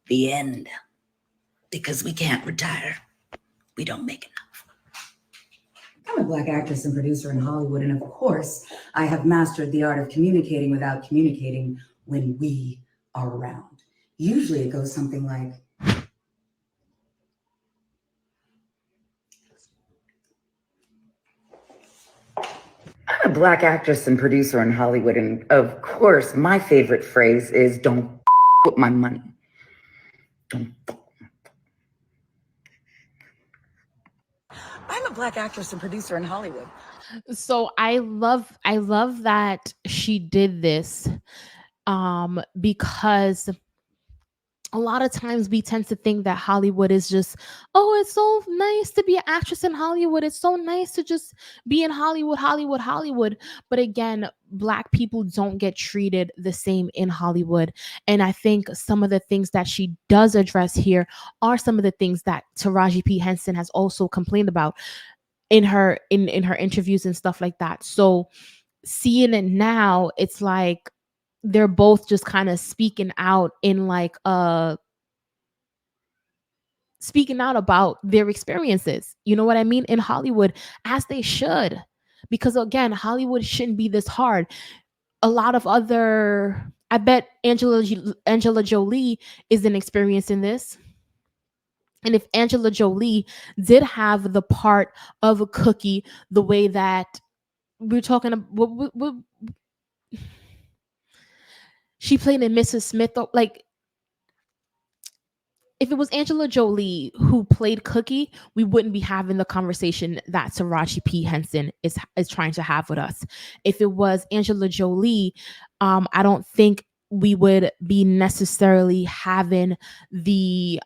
the end because we can't retire. We don't make enough. I'm a Black actress and producer in Hollywood, and of course, I have mastered the art of communicating without communicating when we are around. Usually it goes something like, I'm a Black actress and producer in Hollywood, and of course, my favorite phrase is don't with my money. Don't. I'm a Black actress and producer in Hollywood. So I love that she did this because a lot of times we tend to think that Hollywood is just, oh, it's so nice to be an actress in Hollywood. It's so nice to just be in Hollywood, Hollywood, Hollywood. But again, Black people don't get treated the same in Hollywood. And I think some of the things that she does address here are some of the things that Taraji P. Henson has also complained about in her in her interviews and stuff like that. So seeing it now, it's like they're both just kind of speaking out in like speaking out about their experiences, you know what I mean, in Hollywood, as they should, because again, Hollywood shouldn't be this hard. A lot of other, I bet Angela Jolie isn't experiencing this. And if Angela Jolie did have the part of a Cookie, the way that we're talking about, she played in Mrs. Smith, like if it was Angela Jolie who played Cookie, we wouldn't be having the conversation that Taraji P. Henson is trying to have with us. If it was Angela Jolie, I don't think we would be necessarily having the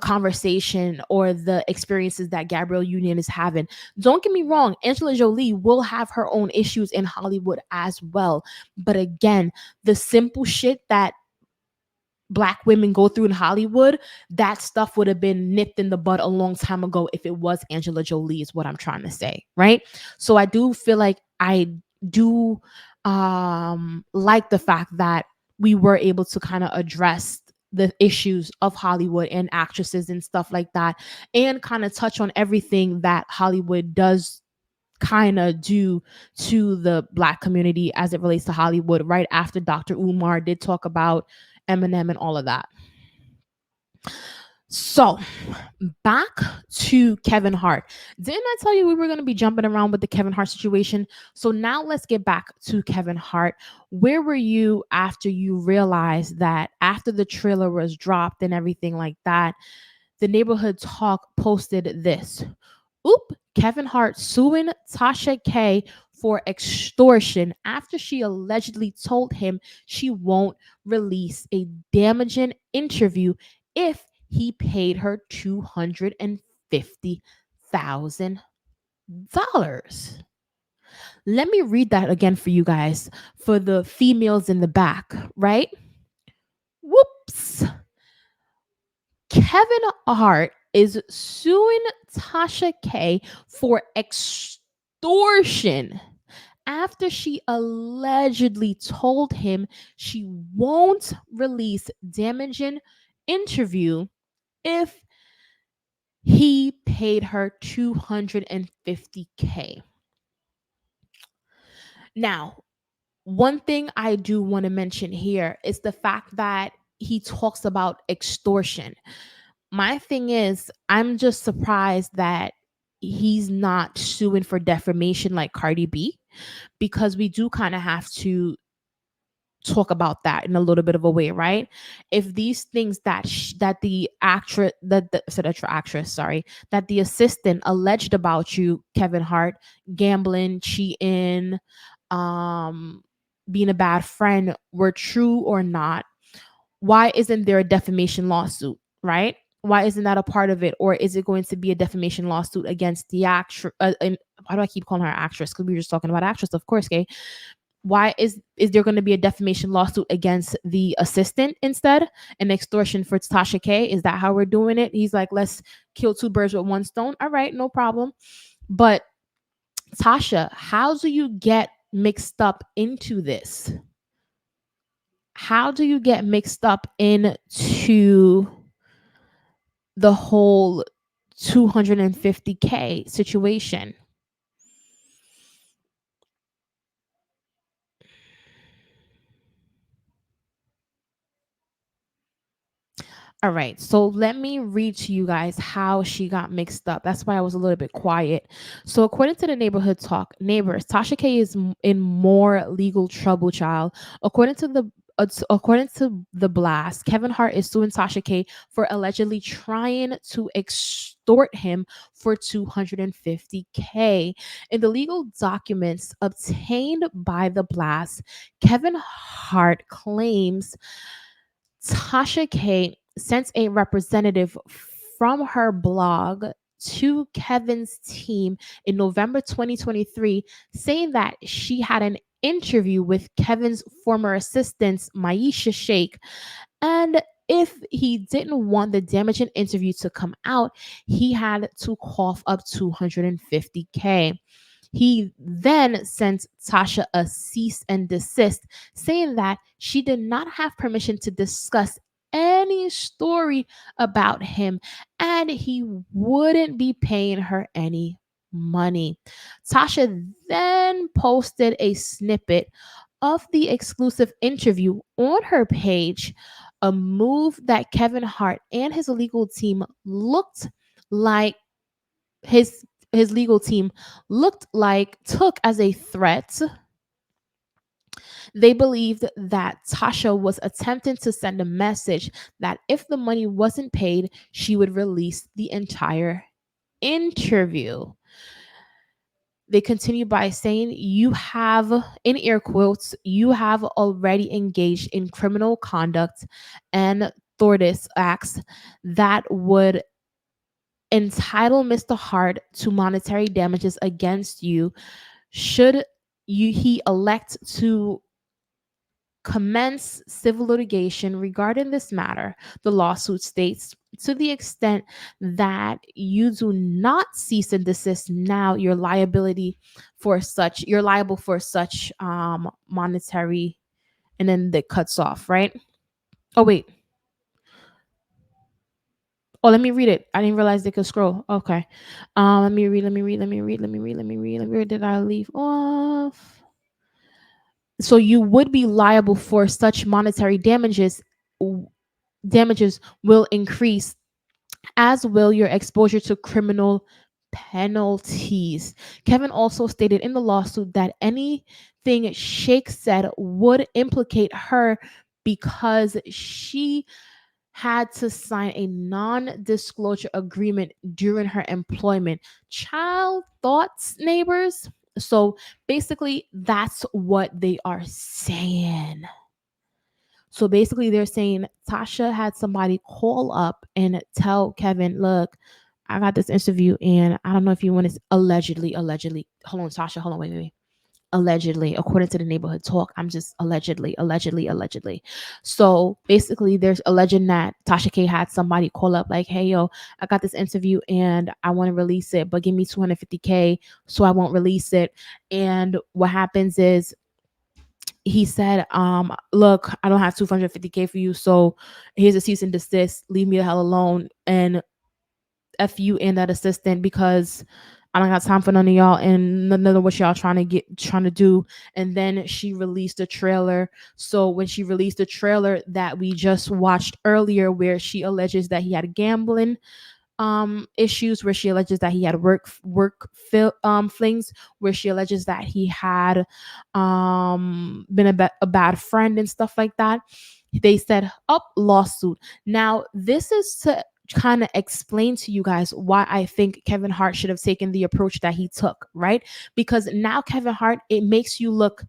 conversation or the experiences that Gabrielle Union is having. Don't get me wrong, Angela Jolie will have her own issues in Hollywood as well. But again, the simple shit that Black women go through in Hollywood, that stuff would have been nipped in the bud a long time ago if it was Angela Jolie, is what I'm trying to say, right? So I do feel like I do like the fact that we were able to kind of address the issues of Hollywood and actresses and stuff like that, and kind of touch on everything that Hollywood does kind of do to the Black community as it relates to Hollywood, right after Dr. Umar did talk about Eminem and all of that. So back to Kevin Hart. Didn't I tell you we were going to be jumping around with the Kevin Hart situation? So now let's get back to Kevin Hart. Where were you after you realized that after the trailer was dropped and everything like that, the Neighborhood Talk posted this? Oop, Kevin Hart suing Tasha K for extortion after she allegedly told him she won't release a damaging interview if he paid her $250,000. Let me read that again for you guys, for the females in the back, right? Whoops. Kevin Hart is suing Tasha K for extortion after she allegedly told him she won't release damaging interview if he paid her $250K. Now, one thing I do want to mention here is the fact that he talks about extortion. My thing is, I'm just surprised that he's not suing for defamation like Cardi B, because we do kind of have to talk about that in a little bit of a way, right? If these things that the actress that the assistant alleged about you, Kevin Hart, gambling, cheating, being a bad friend, were true or not, why isn't there a defamation lawsuit, right? Why isn't that a part of it? Or is it going to be a defamation lawsuit against the actress? And why do I keep calling her actress? Because we were just talking about actress, of course, okay? Why is there going to be a defamation lawsuit against the assistant instead? An extortion for Tasha K? Is that how we're doing it? He's like, let's kill two birds with one stone. All right, no problem. But Tasha, how do you get mixed up into this? How do you get mixed up into the whole 250K situation? All right, so let me read to you guys how she got mixed up. That's why I was a little bit quiet. So, according to the Neighborhood Talk, neighbors, Tasha K is in more legal trouble, child. According to the blast, Kevin Hart is suing Tasha K for allegedly trying to extort him for 250K. In the legal documents obtained by the blast, Kevin Hart claims Tasha K sent a representative from her blog to Kevin's team in November 2023, saying that she had an interview with Kevin's former assistant, Maisha Sheikh, and if he didn't want the damaging interview to come out, he had to cough up 250K. He then sent Tasha a cease and desist, saying that she did not have permission to discuss any story about him and he wouldn't be paying her any money. Tasha then posted a snippet of the exclusive interview on her page, a move that Kevin Hart and his legal team looked like his legal team looked like took as a threat. They believed that Tasha was attempting to send a message that if the money wasn't paid, she would release the entire interview. They continue by saying, you have, in air quotes, you have already engaged in criminal conduct and thwarted acts that would entitle Mr. Hart to monetary damages against you should he elect to commence civil litigation regarding this matter. The lawsuit states, to the extent that you do not cease and desist now, you're liable for such monetary, and then that cuts off, right? Oh wait. Oh, let me read it. I didn't realize they could scroll. Okay. Let me read. Where did I leave off? So you would be liable for such monetary damages. Damages will increase, as will your exposure to criminal penalties. Kevin also stated in the lawsuit that anything Shake said would implicate her because she had to sign a non-disclosure agreement during her employment. Child thoughts, neighbors. So basically, that's what they are saying. So basically, they're saying Tasha had somebody call up and tell Kevin, look, I got this interview, and I don't know if you want to allegedly. Hold on, Tasha. Hold on, wait. Allegedly, according to the neighborhood talk, I'm just allegedly. So basically, there's alleging that Tasha K had somebody call up like, hey, yo, I got this interview and I want to release it, but give me 250K so I won't release it. And what happens is he said, look, I don't have 250K for you, so here's a cease and desist, leave me the hell alone, and F you and that assistant, because I don't got time for none of y'all and none of what y'all trying to do. And then she released a trailer. So when she released the trailer that we just watched earlier, where she alleges that he had gambling issues, where she alleges that he had flings, where she alleges that he had been a bad friend and stuff like that. They said up lawsuit. Now this is to kind of explain to you guys why I think Kevin Hart should have taken the approach that he took, right? Because now Kevin Hart, it makes you look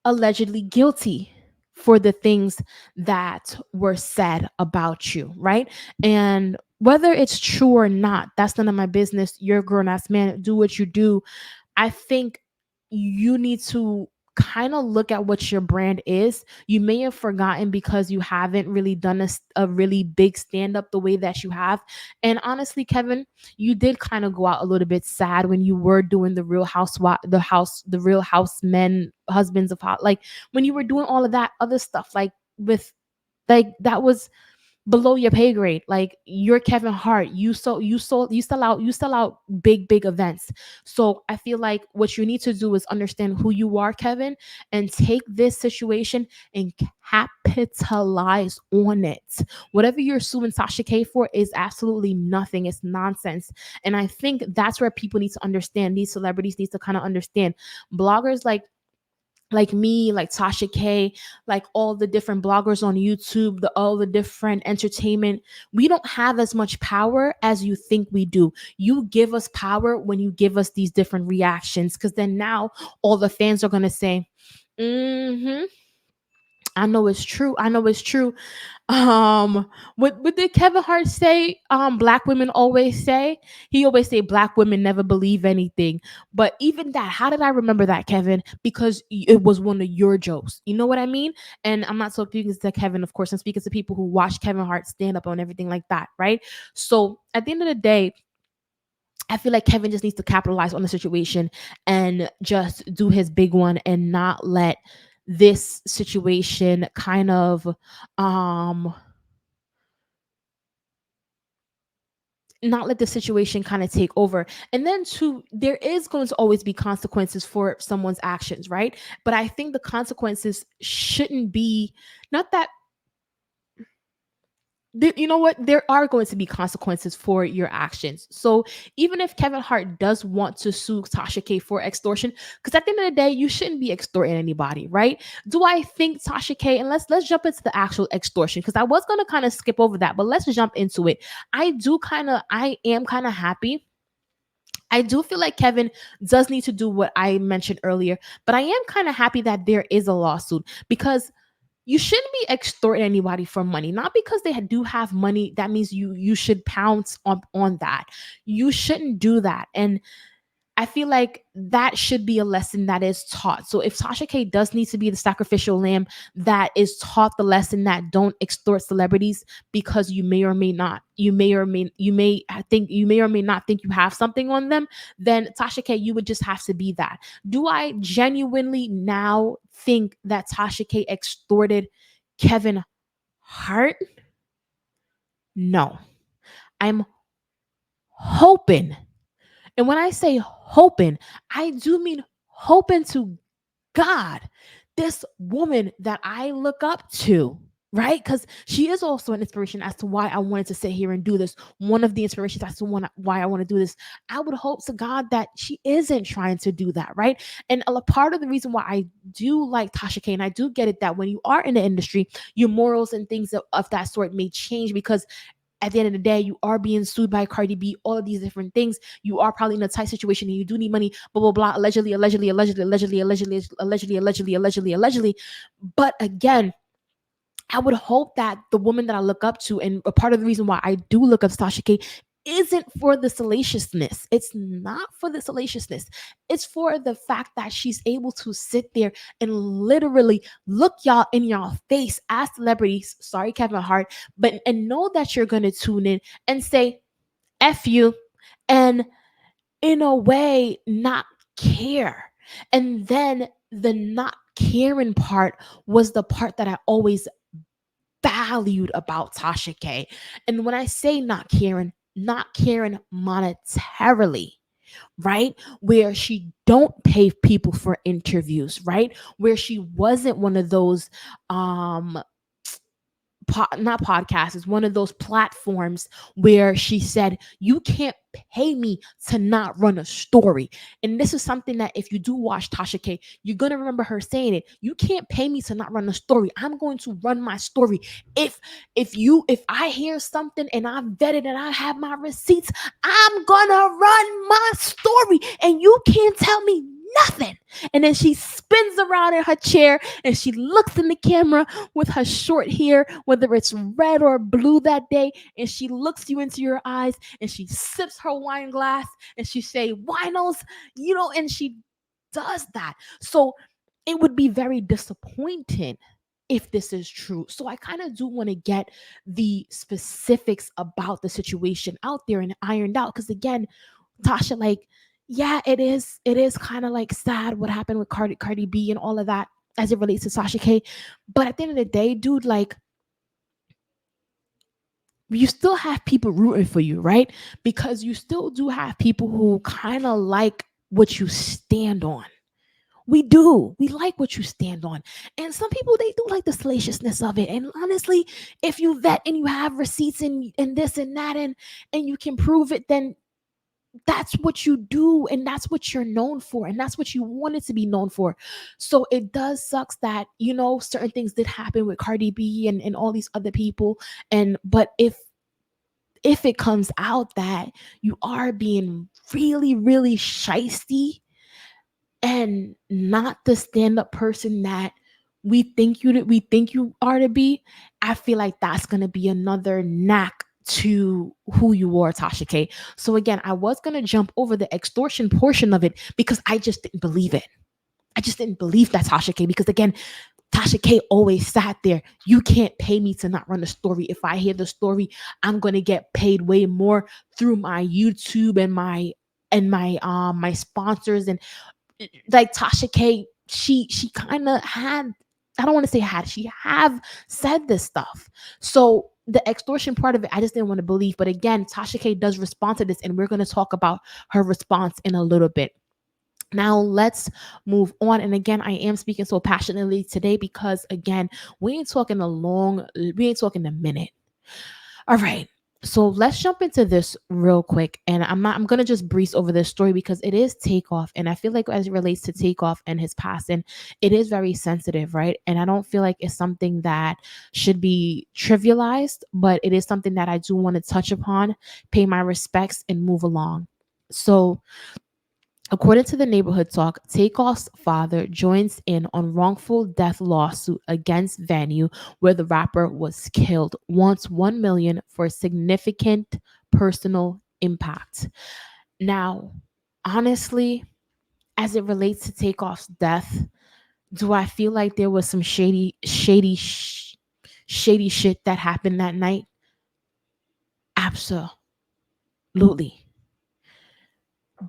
allegedly guilty for the things that were said about you, right? And whether it's true or not, that's none of my business. You're a grown ass man. Do what you do. I think you need to kind of look at what your brand is. You may have forgotten because you haven't really done a really big stand up the way that you have. And honestly, Kevin, you did kind of go out a little bit sad when you were doing the real house men, husbands of hot, like when you were doing all of that other stuff, like with, like, that was below your pay grade. Like, you're Kevin Hart. You sell out big events. So I feel like what you need to do is understand who you are, Kevin, and take this situation and capitalize on it. Whatever you're suing Tasha K for is absolutely nothing. It's nonsense. And I think that's where people need to understand. These celebrities need to kind of understand. Bloggers like me, like Tasha K, like all the different bloggers on YouTube, all the different entertainment, we don't have as much power as you think we do. You give us power when you give us these different reactions, because then now all the fans are going to say, mm-hmm, I know it's true. I know it's true. What did Kevin Hart say? Black women always say. He always say black women never believe anything. But even that, how did I remember that, Kevin? Because it was one of your jokes. You know what I mean? And I'm not speaking to Kevin, of course. I'm speaking to people who watch Kevin Hart stand up and everything like that, right? So at the end of the day, I feel like Kevin just needs to capitalize on the situation and just do his big one and not let this situation kind of not let the situation kind of take over. And then too, there is going to always be consequences for someone's actions, right? But I think the consequences shouldn't be, not that, you know what, there are going to be consequences for your actions. So even if Kevin Hart does want to sue Tasha K for extortion, because at the end of the day, you shouldn't be extorting anybody, right? Do I think Tasha K, and let's jump into the actual extortion, because I was going to kind of skip over that, but let's jump into it. I am kind of happy. I do feel like Kevin does need to do what I mentioned earlier, but I am kind of happy that there is a lawsuit, because you shouldn't be extorting anybody for money. Not because they do have money, that means you should pounce on that. You shouldn't do that. And I feel like that should be a lesson that is taught. So if Tasha K does need to be the sacrificial lamb that is taught the lesson that don't extort celebrities because you may or may not, you may or may not think you have something on them, then Tasha K, you would just have to be that. Do I genuinely now think that Tasha K extorted Kevin Hart? No. I'm hoping, and when I say hoping, I do mean hoping to God, this woman that I look up to, right? Because she is also an inspiration as to why I wanted to sit here and do this. One of the inspirations as to why I want to do this. I would hope to God that she isn't trying to do that, right? And a part of the reason why I do like Tasha K, and I do get it that when you are in the industry, your morals and things of that sort may change because at the end of the day, you are being sued by Cardi B, all of these different things. You are probably in a tight situation and you do need money, blah, blah, blah, allegedly, allegedly, allegedly, allegedly, allegedly, allegedly, allegedly, allegedly, allegedly. But again, I would hope that the woman that I look up to, and a part of the reason why I do look up to Tasha K, isn't for the salaciousness. It's not for the salaciousness. It's for the fact that she's able to sit there and literally look y'all in y'all face as celebrities. Sorry, Kevin Hart, but and know that you're gonna tune in and say F you, and in a way not care. And then the not caring part was the part that I always valued about Tasha K. And when I say not caring monetarily, right? Where she don't pay people for interviews, right? Where she wasn't one of those not podcasts, it's one of those platforms where she said, you can't pay me to not run a story. And this is something that if you do watch Tasha K, you're going to remember her saying it. You can't pay me to not run a story. I'm going to run my story. If I hear something and I've vetted and I have my receipts, I'm going to run my story and you can't tell me nothing. And then she spins around in her chair and she looks in the camera with her short hair, whether it's red or blue that day, and she looks you into your eyes and she sips her wine glass and she say, winos, and she does that. So it would be very disappointing if this is true. So I kind of do want to get the specifics about the situation out there and ironed out. Because again, Tasha, like, yeah, it is kind of like sad what happened with Cardi B and all of that as it relates to Tasha K. But at the end of the day, dude, like, you still have people rooting for you, right? Because you still do have people who kind of like what you stand on. We do. We like what you stand on. And some people, they do like the salaciousness of it. And honestly, if you vet and you have receipts and this and that and you can prove it, then that's what you do and that's what you're known for and that's what you wanted to be known for. So it does sucks that certain things did happen with Cardi B and all these other people. But if it comes out that you are being really, really shisty and not the stand-up person that we think you are to be, I feel like that's gonna be another knack to who you are, Tasha K. So again, I was gonna jump over the extortion portion of it because I just didn't believe it. I just didn't believe that, Tasha K, because again, Tasha K always sat there. You can't pay me to not run the story. If I hear the story, I'm gonna get paid way more through my YouTube and my sponsors. And like Tasha K, she kind of had, I don't want to say had, she have said this stuff. So the extortion part of it, I just didn't want to believe. But again, Tasha K does respond to this, and we're going to talk about her response in a little bit. Now let's move on. And again, I am speaking so passionately today because again, we ain't talking a minute. All right. So let's jump into this real quick. And I'm gonna just breeze over this story because it is Takeoff. And I feel like as it relates to Takeoff and his passing, it is very sensitive, right? And I don't feel like it's something that should be trivialized, but it is something that I do want to touch upon, pay my respects, and move along. So according to the Neighborhood Talk, Takeoff's father joins in on wrongful death lawsuit against venue where the rapper was killed, wants $1 million for significant personal impact. Now, honestly, as it relates to Takeoff's death, do I feel like there was some shady shit that happened that night? Absolutely.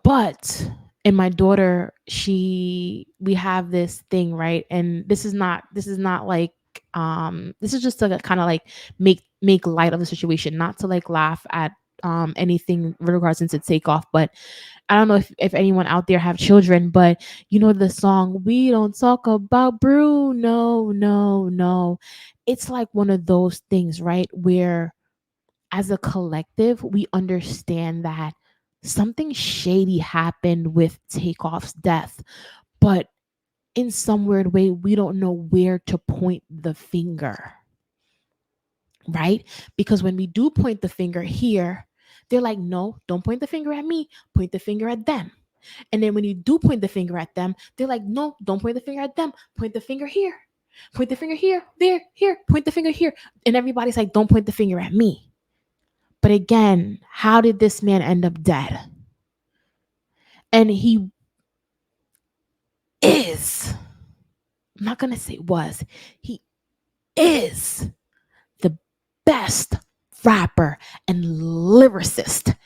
But and my daughter, we have this thing, right? And this is not like this is just to kind of like make light of the situation, not to like laugh at anything with regards into Takeoff. But I don't know if anyone out there have children, but you know the song "We Don't Talk About Bruno." No. It's like one of those things, right? Where as a collective, we understand that something shady happened with Takeoff's death, but in some weird way, we don't know where to point the finger, right? Because when we do point the finger here, they're like, no, don't point the finger at me, point the finger at them. And then when you do point the finger at them, they're like, no, don't point the finger at them, point the finger here. Point the finger here, there, here, point the finger here. And everybody's like, don't point the finger at me. But again, how did this man end up dead? And he is, I'm not going to say was, he is the best rapper and lyricist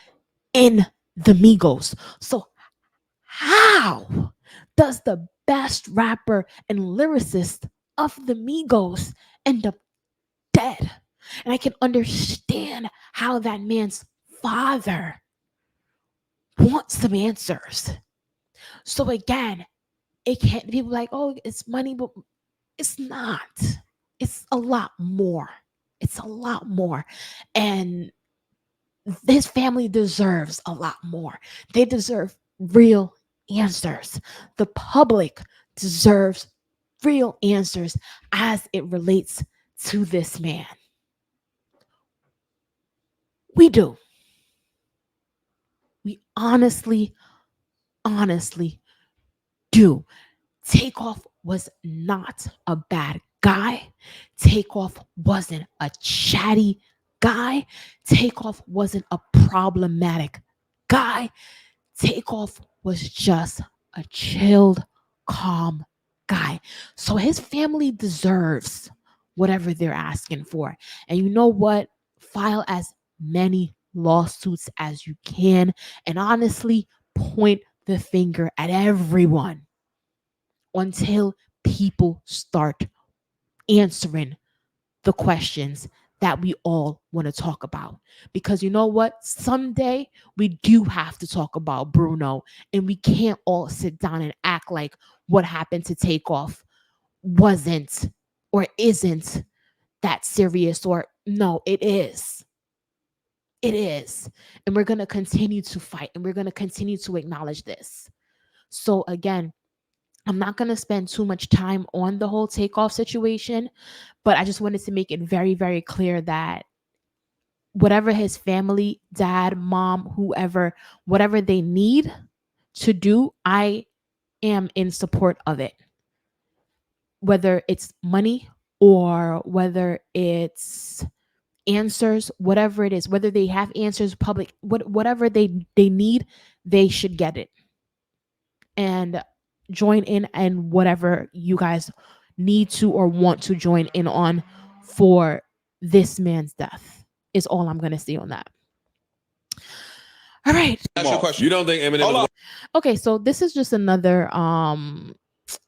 in the Migos. So, how does the best rapper and lyricist of the Migos end up dead? And I can understand how that man's father wants some answers. So, again, it can't people like, oh, it's money, but it's not. It's a lot more. It's a lot more. And his family deserves a lot more. They deserve real answers. The public deserves real answers as it relates to this man. We do. We honestly do. Takeoff was not a bad guy. Takeoff wasn't a chatty guy. Takeoff wasn't a problematic guy. Takeoff was just a chilled, calm guy. So his family deserves whatever they're asking for. And you know what? File as many lawsuits as you can. And honestly, point the finger at everyone until people start answering the questions that we all want to talk about. Because you know what? Someday we do have to talk about Bruno, and we can't all sit down and act like what happened to Takeoff wasn't or isn't that serious. Or no, it is. It is. And we're going to continue to fight, and we're going to continue to acknowledge this. So again, I'm not going to spend too much time on the whole Takeoff situation, but I just wanted to make it very, very clear that whatever his family, dad, mom, whoever, whatever they need to do, I am in support of it. Whether it's money or whether it's answers, whatever it is, whether they have answers, public, whatever they need, they should get it. And join in and whatever you guys need to or want to join in on for this man's death is all I'm going to say on that. All right. Ask you a question. You don't think Eminem Hold is on. Okay, so this is just another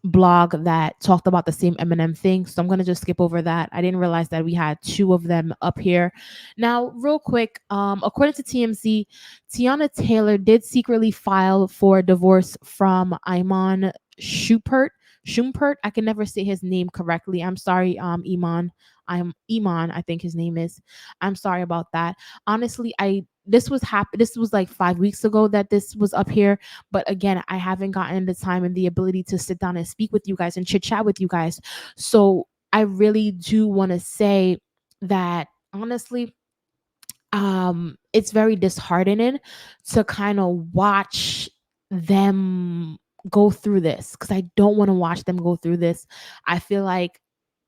blog that talked about the same Eminem thing. So I'm going to just skip over that. I didn't realize that we had two of them up here. Now, real quick, according to TMZ, Tiana Taylor did secretly file for divorce from Iman Shumpert. I can never say his name correctly. I'm sorry, Iman. Iman, I think his name is. I'm sorry about that. Honestly, this was like 5 weeks ago that this was up here, but again, I haven't gotten the time and the ability to sit down and speak with you guys and chit chat with you guys. So I really do want to say that honestly, it's very disheartening to kind of watch them go through this, because I don't want to watch them go through this. I feel like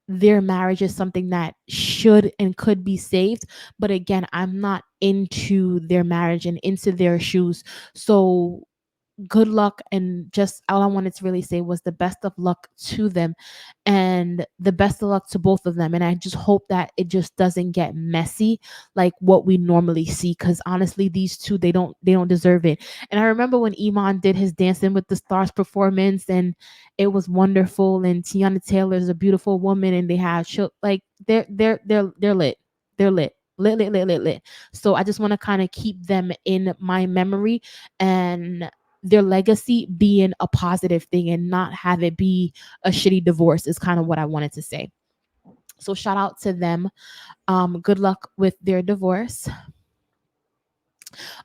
their marriage is something that should and could be saved. But again, I'm not into their marriage and into their shoes. So good luck, and just all I wanted to really say was the best of luck to them, and the best of luck to both of them. And I just hope that it just doesn't get messy like what we normally see, because honestly these two, they don't deserve it. And I remember when Iman did his Dancing with the Stars performance, and it was wonderful, and Tiana Taylor is a beautiful woman, and they have like they're lit. They're lit. Lit, lit, lit, lit, lit. So I just want to kind of keep them in my memory, and their legacy being a positive thing, and not have it be a shitty divorce is kind of what I wanted to say. So shout out to them. Good luck with their divorce.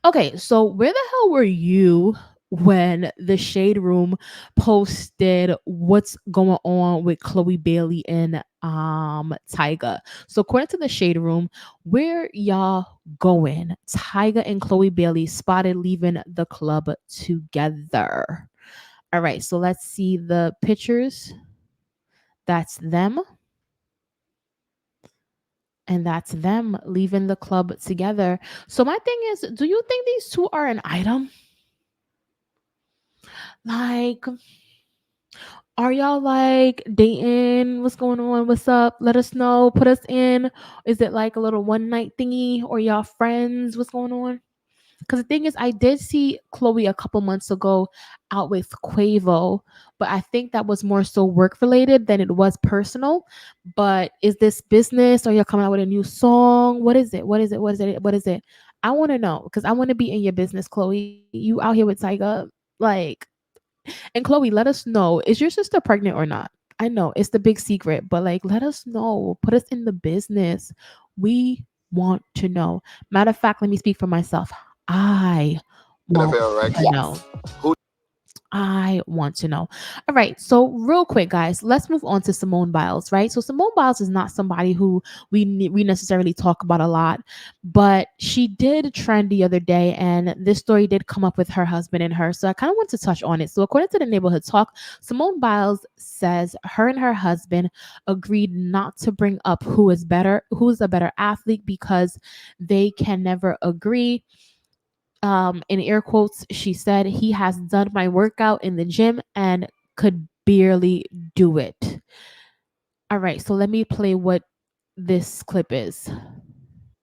Okay, so where the hell were you when the Shade Room posted what's going on with Chloe Bailey and Tyga? So according to the Shade Room, where y'all going? Tyga and Chloe Bailey spotted leaving the club together. All right, so let's see the pictures. That's them. And that's them leaving the club together. So my thing is, do you think these two are an item? Like, are y'all like dating? What's going on? What's up? Let us know. Put us in. Is it like a little one night thingy, or y'all friends? What's going on? Because the thing is, I did see Chloe a couple months ago out with Quavo, but I think that was more so work related than it was personal. But is this business? Are you coming out with a new song? What is it? What is it? What is it? What is it? I want to know, because I want to be in your business, Chloe. You out here with Tyga, like, and Chloe, let us know, is your sister pregnant or not? I know it's the big secret, but like, let us know. Put us in the business. We want to know. Matter of fact, let me speak for myself. I want NFL, right? to know. I want to know. All right. So, real quick, guys, let's move on to Simone Biles, right? So, Simone Biles is not somebody who we necessarily talk about a lot, but she did trend the other day, and this story did come up with her husband and her. So, I kind of want to touch on it. So, according to the Neighborhood Talk, Simone Biles says her and her husband agreed not to bring up who is a better athlete, because they can never agree. In air quotes, she said, he has done my workout in the gym and could barely do it. All right, so let me play what this clip is.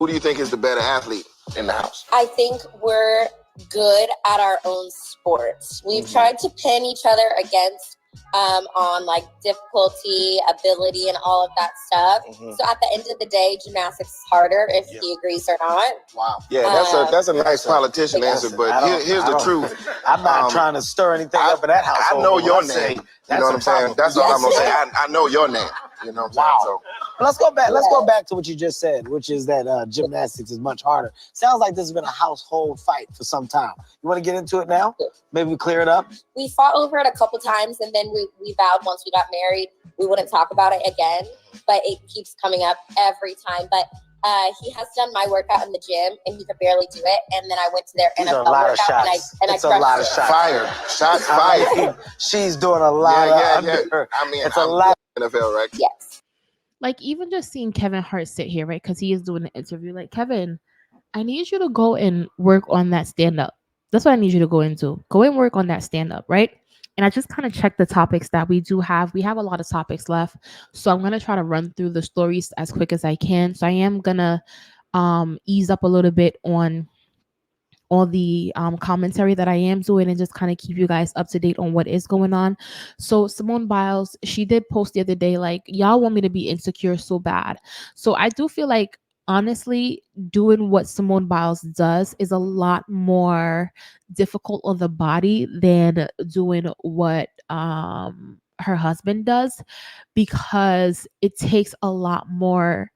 Who do you think is the better athlete in the house? I think we're good at our own sports. We've tried to pin each other against on like difficulty, ability, and all of that stuff. So at the end of the day, gymnastics is harder if he agrees or not. Wow. Yeah, that's a nice politician answer, but here's the truth. I'm not trying to stir anything up in that household. I know your name. You know what I'm saying? That's all I'm gonna say. I know your name. You know what I'm saying? So Let's go back. Let's go back to what you just said, which is that gymnastics is much harder. Sounds like this has been a household fight for some time. You want to get into it now? Maybe we clear it up. We fought over it a couple times, and then we vowed once we got married we wouldn't talk about it again. But it keeps coming up every time. But he has done my workout in the gym, and he could barely do it. And then I went to their NFL workout, and I crushed it. Fired. Shots fired. She's doing a lot of her. I mean, it's a lot. NFL, right? Yes. Like, even just seeing Kevin Hart sit here, right? Because he is doing an interview. Like, Kevin, I need you to go and work on that stand up. That's what I need you to go into. Go and work on that stand up, right? And I just kind of checked the topics that we do have. We have a lot of topics left. So I'm going to try to run through the stories as quick as I can. So I am going to ease up a little bit on all the commentary that I am doing, and just kind of keep you guys up to date on what is going on. So Simone Biles, she did post the other day, like, y'all want me to be insecure so bad. So I do feel like, honestly, doing what Simone Biles does is a lot more difficult on the body than doing what her husband does, because it takes a lot more,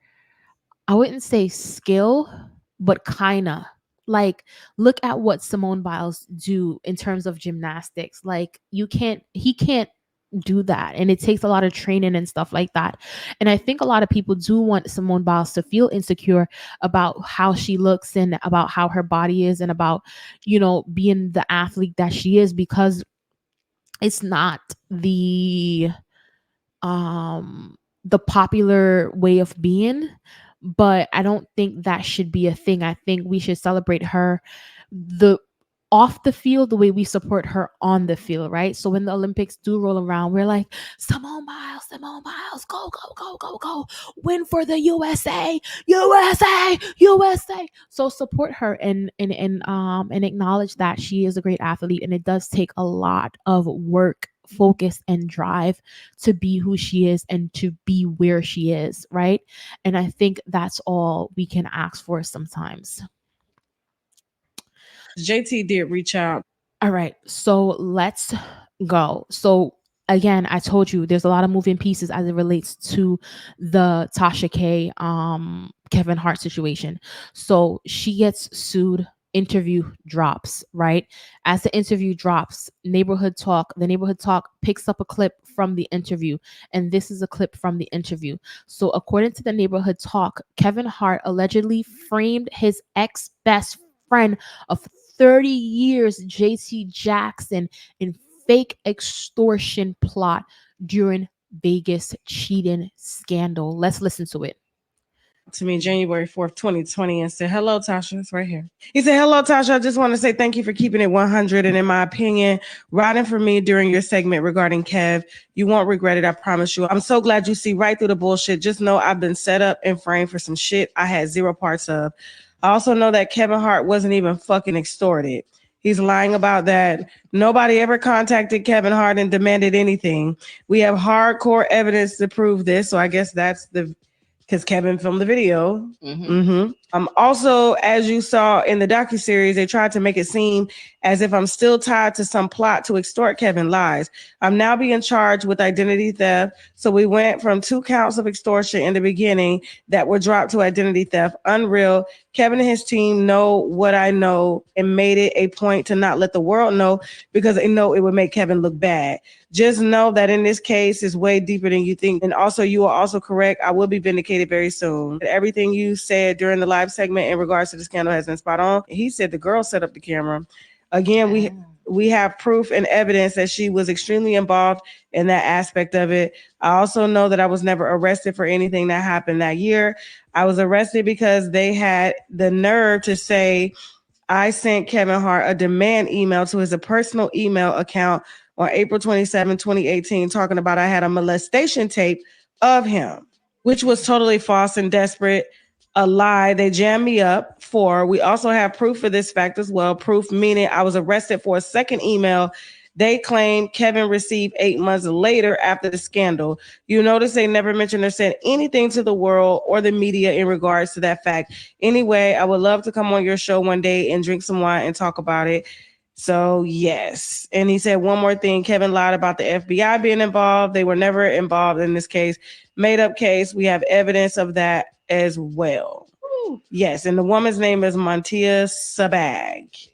I wouldn't say skill, but kinda. Like, look at what Simone Biles do in terms of gymnastics. Like, he can't do that. And it takes a lot of training and stuff like that. And I think a lot of people do want Simone Biles to feel insecure about how she looks, and about how her body is, and about, being the athlete that she is, because it's not the popular way of being. But I don't think that should be a thing. I think we should celebrate her, the off the field the way we support her on the field, right? So when the Olympics do roll around, we're like, Simone Biles, go, go, go, go, go, win for the USA, USA, USA. So support her and acknowledge that she is a great athlete, and it does take a lot of work, focus, and drive to be who she is and to be where she is, right? And I think that's all we can ask for sometimes. JT did reach out. All right, so let's go. So again, I told you there's a lot of moving pieces as it relates to the Tasha K Kevin Hart situation. So she gets sued, interview drops, right? As the interview drops, the neighborhood talk picks up a clip from the interview, and this is a clip from the interview. So according to the neighborhood talk, Kevin Hart allegedly framed his ex best friend of 30 years, JT Jackson, in fake extortion plot during Vegas cheating scandal. Let's listen to it. To me January 4th, 2020, and said, hello, Tasha. It's right here. He said, hello, Tasha. I just want to say thank you for keeping it 100. And in my opinion, riding for me during your segment regarding Kev, you won't regret it. I promise you. I'm so glad you see right through the bullshit. Just know I've been set up and framed for some shit I had zero parts of. I also know that Kevin Hart wasn't even fucking extorted. He's lying about that. Nobody ever contacted Kevin Hart and demanded anything. We have hardcore evidence to prove this. So I guess that's because Kevin filmed the video. Also, as you saw in the docuseries, they tried to make it seem as if I'm still tied to some plot to extort Kevin. Lies. I'm now being charged with identity theft. So we went from 2 counts of extortion in the beginning that were dropped to identity theft. Unreal. Kevin and his team know what I know and made it a point to not let the world know because they know it would make Kevin look bad. Just know that in this case is way deeper than you think. And also, you are also correct. I will be vindicated very soon. Everything you said during the live segment in regards to the scandal has been spot on. He said the girl set up the camera. Again, we have proof and evidence that she was extremely involved in that aspect of it. I also know that I was never arrested for anything that happened that year. I was arrested because they had the nerve to say I sent Kevin Hart a demand email to his personal email account on April 27, 2018, talking about I had a molestation tape of him, which was totally false and desperate. A lie they jammed me up for. We also have proof for this fact as well. Proof meaning I was arrested for a second email they claim Kevin received 8 months later after the scandal. You notice they never mentioned or said anything to the world or the media in regards to that fact. Anyway, I would love to come on your show one day and drink some wine and talk about it. So, yes. And he said one more thing. Kevin lied about the FBI being involved. They were never involved in this case. Made up case. We have evidence of that as well. Ooh. Yes. And the woman's name is Montia Sabag.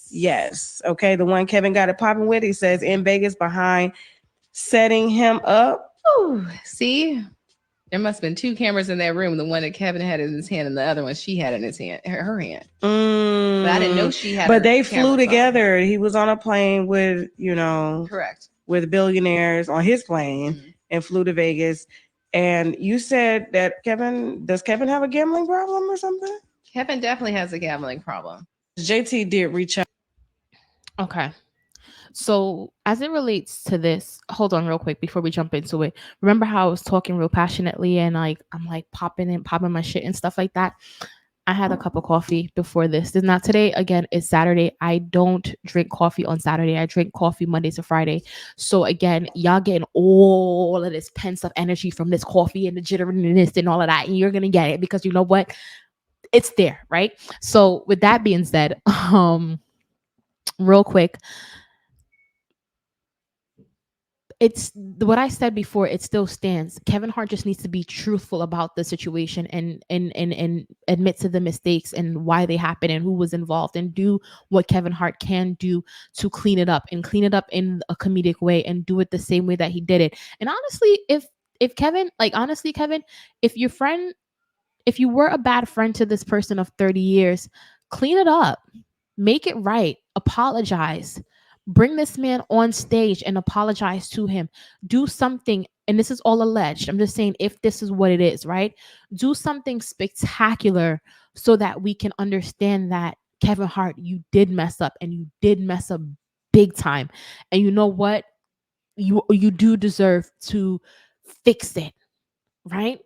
Yes. Okay. The one Kevin got it popping with, he says in Vegas behind setting him up. Ooh, see? There must have been 2 cameras in that room. The one that Kevin had in his hand and the other one she had in his hand, her hand. But I didn't know she had. But they flew together. He was on a plane with, correct, with billionaires on his plane and flew to Vegas. And you said that does Kevin have a gambling problem or something? Kevin definitely has a gambling problem. JT did reach out. Okay. So as it relates to this, hold on real quick before we jump into it. Remember how I was talking real passionately and I'm popping my shit and stuff like that. I had a cup of coffee before this. It's not today. Again, it's Saturday. I don't drink coffee on Saturday. I drink coffee Monday to Friday. So again, y'all getting all of this pent up energy from this coffee and the jitteriness and all of that. And you're going to get it because you know what? It's there, right? So with that being said, real quick, it's what I said before, it still stands. Kevin Hart just needs to be truthful about the situation and admit to the mistakes and why they happened and who was involved and do what Kevin Hart can do to clean it up and clean it up in a comedic way and do it the same way that he did it. And honestly, if Kevin, Kevin, if you were a bad friend to this person of 30 years, clean it up, make it right, apologize. Bring this man on stage and apologize to him. Do something, and this is all alleged. I'm just saying if this is what it is, right? Do something spectacular so that we can understand that Kevin Hart, you did mess up, and you did mess up big time. And you know what? You do deserve to fix it, right?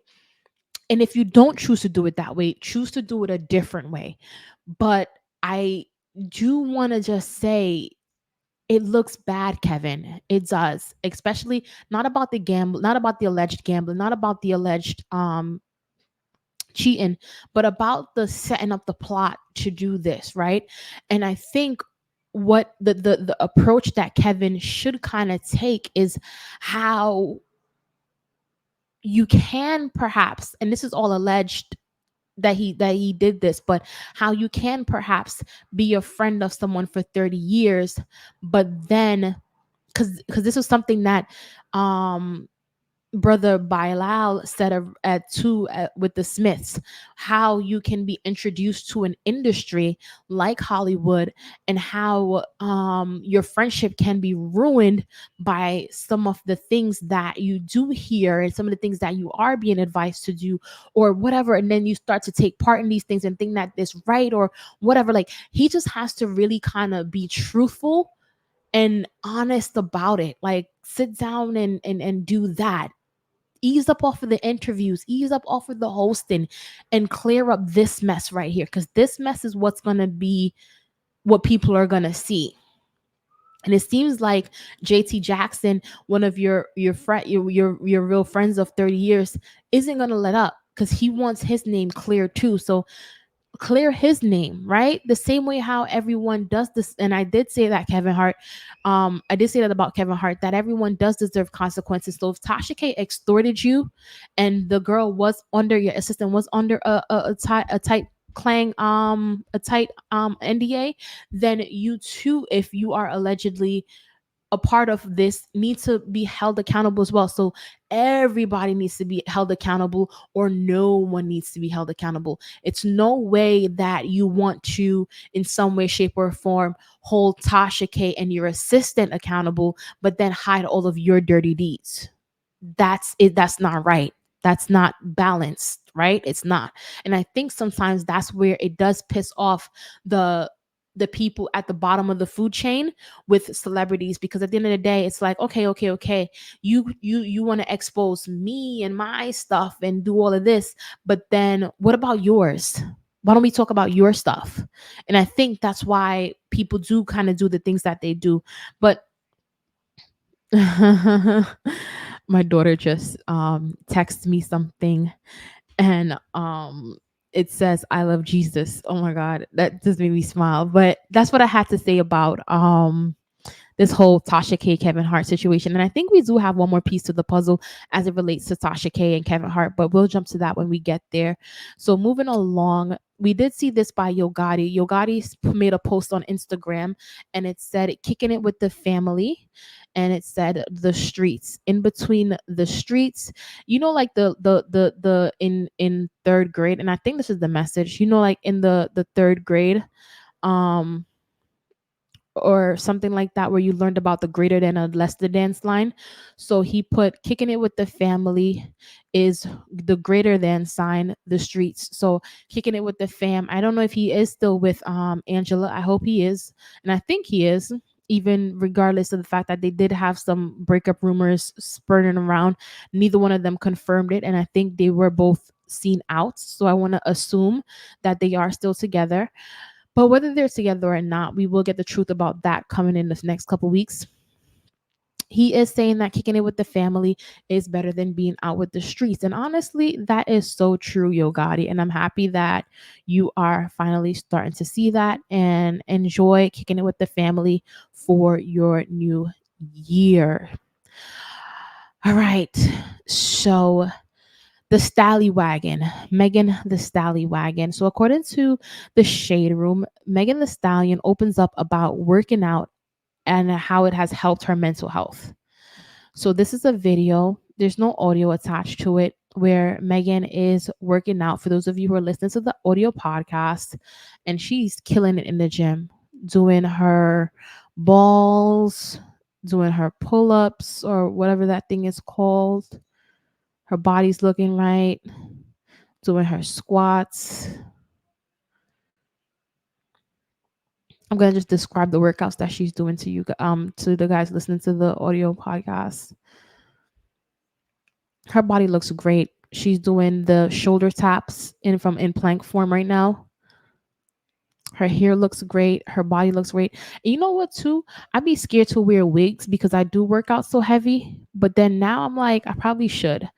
And if you don't choose to do it that way, choose to do it a different way. But I do want to just say it looks bad, Kevin. It does, especially not about the gamble, not about the alleged gambling, not about the alleged cheating, but about the setting up the plot to do this, right? And I think what the approach that Kevin should kind of take is how you can perhaps, and this is all alleged that he did this, but how you can perhaps be a friend of someone for 30 years, but then because this was something that um brother Bilal said with the Smiths, how you can be introduced to an industry like Hollywood, and how your friendship can be ruined by some of the things that you do here and some of the things that you are being advised to do or whatever, and then you start to take part in these things and think that this right or whatever. Like, he just has to really kind of be truthful and honest about it. Like, sit down and do that. Ease up off of the interviews, ease up off of the hosting, and clear up this mess right here, because this mess is what's going to be what people are going to see. And it seems like JT Jackson, one of your friend, your real friends of 30 years, isn't going to let up, because he wants his name clear too. So clear his name, right? The same way how everyone does this. And I did say that Kevin Hart, I did say that about Kevin Hart, that everyone does deserve consequences. So if Tasha K extorted you, and the girl was under, your assistant was under a tight clang a tight NDA, then you too, if you are allegedly a part of this, need to be held accountable as well. So everybody needs to be held accountable, or no one needs to be held accountable. It's no way that you want to, in some way, shape, or form, hold Tasha K and your assistant accountable, but then hide all of your dirty deeds. That's it. That's not right. That's not balanced, right? It's not. And I think sometimes that's where it does piss off the people at the bottom of the food chain with celebrities, because at the end of the day, it's like, okay, you want to expose me and my stuff and do all of this, but then what about yours? Why don't we talk about your stuff? And I think that's why people do kind of do the things that they do. But my daughter just texted me something, and it says I love Jesus. Oh my god, that just made me smile. But that's what I had to say about this whole Tasha K Kevin Hart situation. And I think we do have one more piece to the puzzle as it relates to Tasha K and Kevin Hart, but we'll jump to that when we get there. So moving along, we did see this by Yo Gotti. Yo Gotti made a post on Instagram, and it said kicking it with the family, and it said the streets. In between the streets, like the in third grade, and I think this is the message, like in the third grade, um or something like that, where you learned about the greater than and less than line. So he put kicking it with the family is the greater than sign, the streets. So kicking it with the fam. I don't know if he is still with Angela. I hope he is. And I think he is, even regardless of the fact that they did have some breakup rumors spurting around. Neither one of them confirmed it. And I think they were both seen out. So I want to assume that they are still together. But whether they're together or not, we will get the truth about that coming in this next couple weeks. He is saying that kicking it with the family is better than being out with the streets. And honestly, that is so true, Yo Gotti. And I'm happy that you are finally starting to see that and enjoy kicking it with the family for your new year. All right. So the Stallywaggon, Megan the Stallywaggon. So according to the Shade Room, Megan the Stallion opens up about working out and how it has helped her mental health. So this is a video. There's no audio attached to it, where Megan is working out. For those of you who are listening to the audio podcast, and she's killing it in the gym, doing her balls, doing her pull-ups, or whatever that thing is called. Her body's looking right, doing her squats. I'm gonna just describe the workouts that she's doing to you, to the guys listening to the audio podcast. Her body looks great. She's doing the shoulder taps in plank form right now. Her hair looks great. Her body looks great. And you know what, too? I'd be scared to wear wigs because I do work out so heavy. But then now I'm like, I probably should.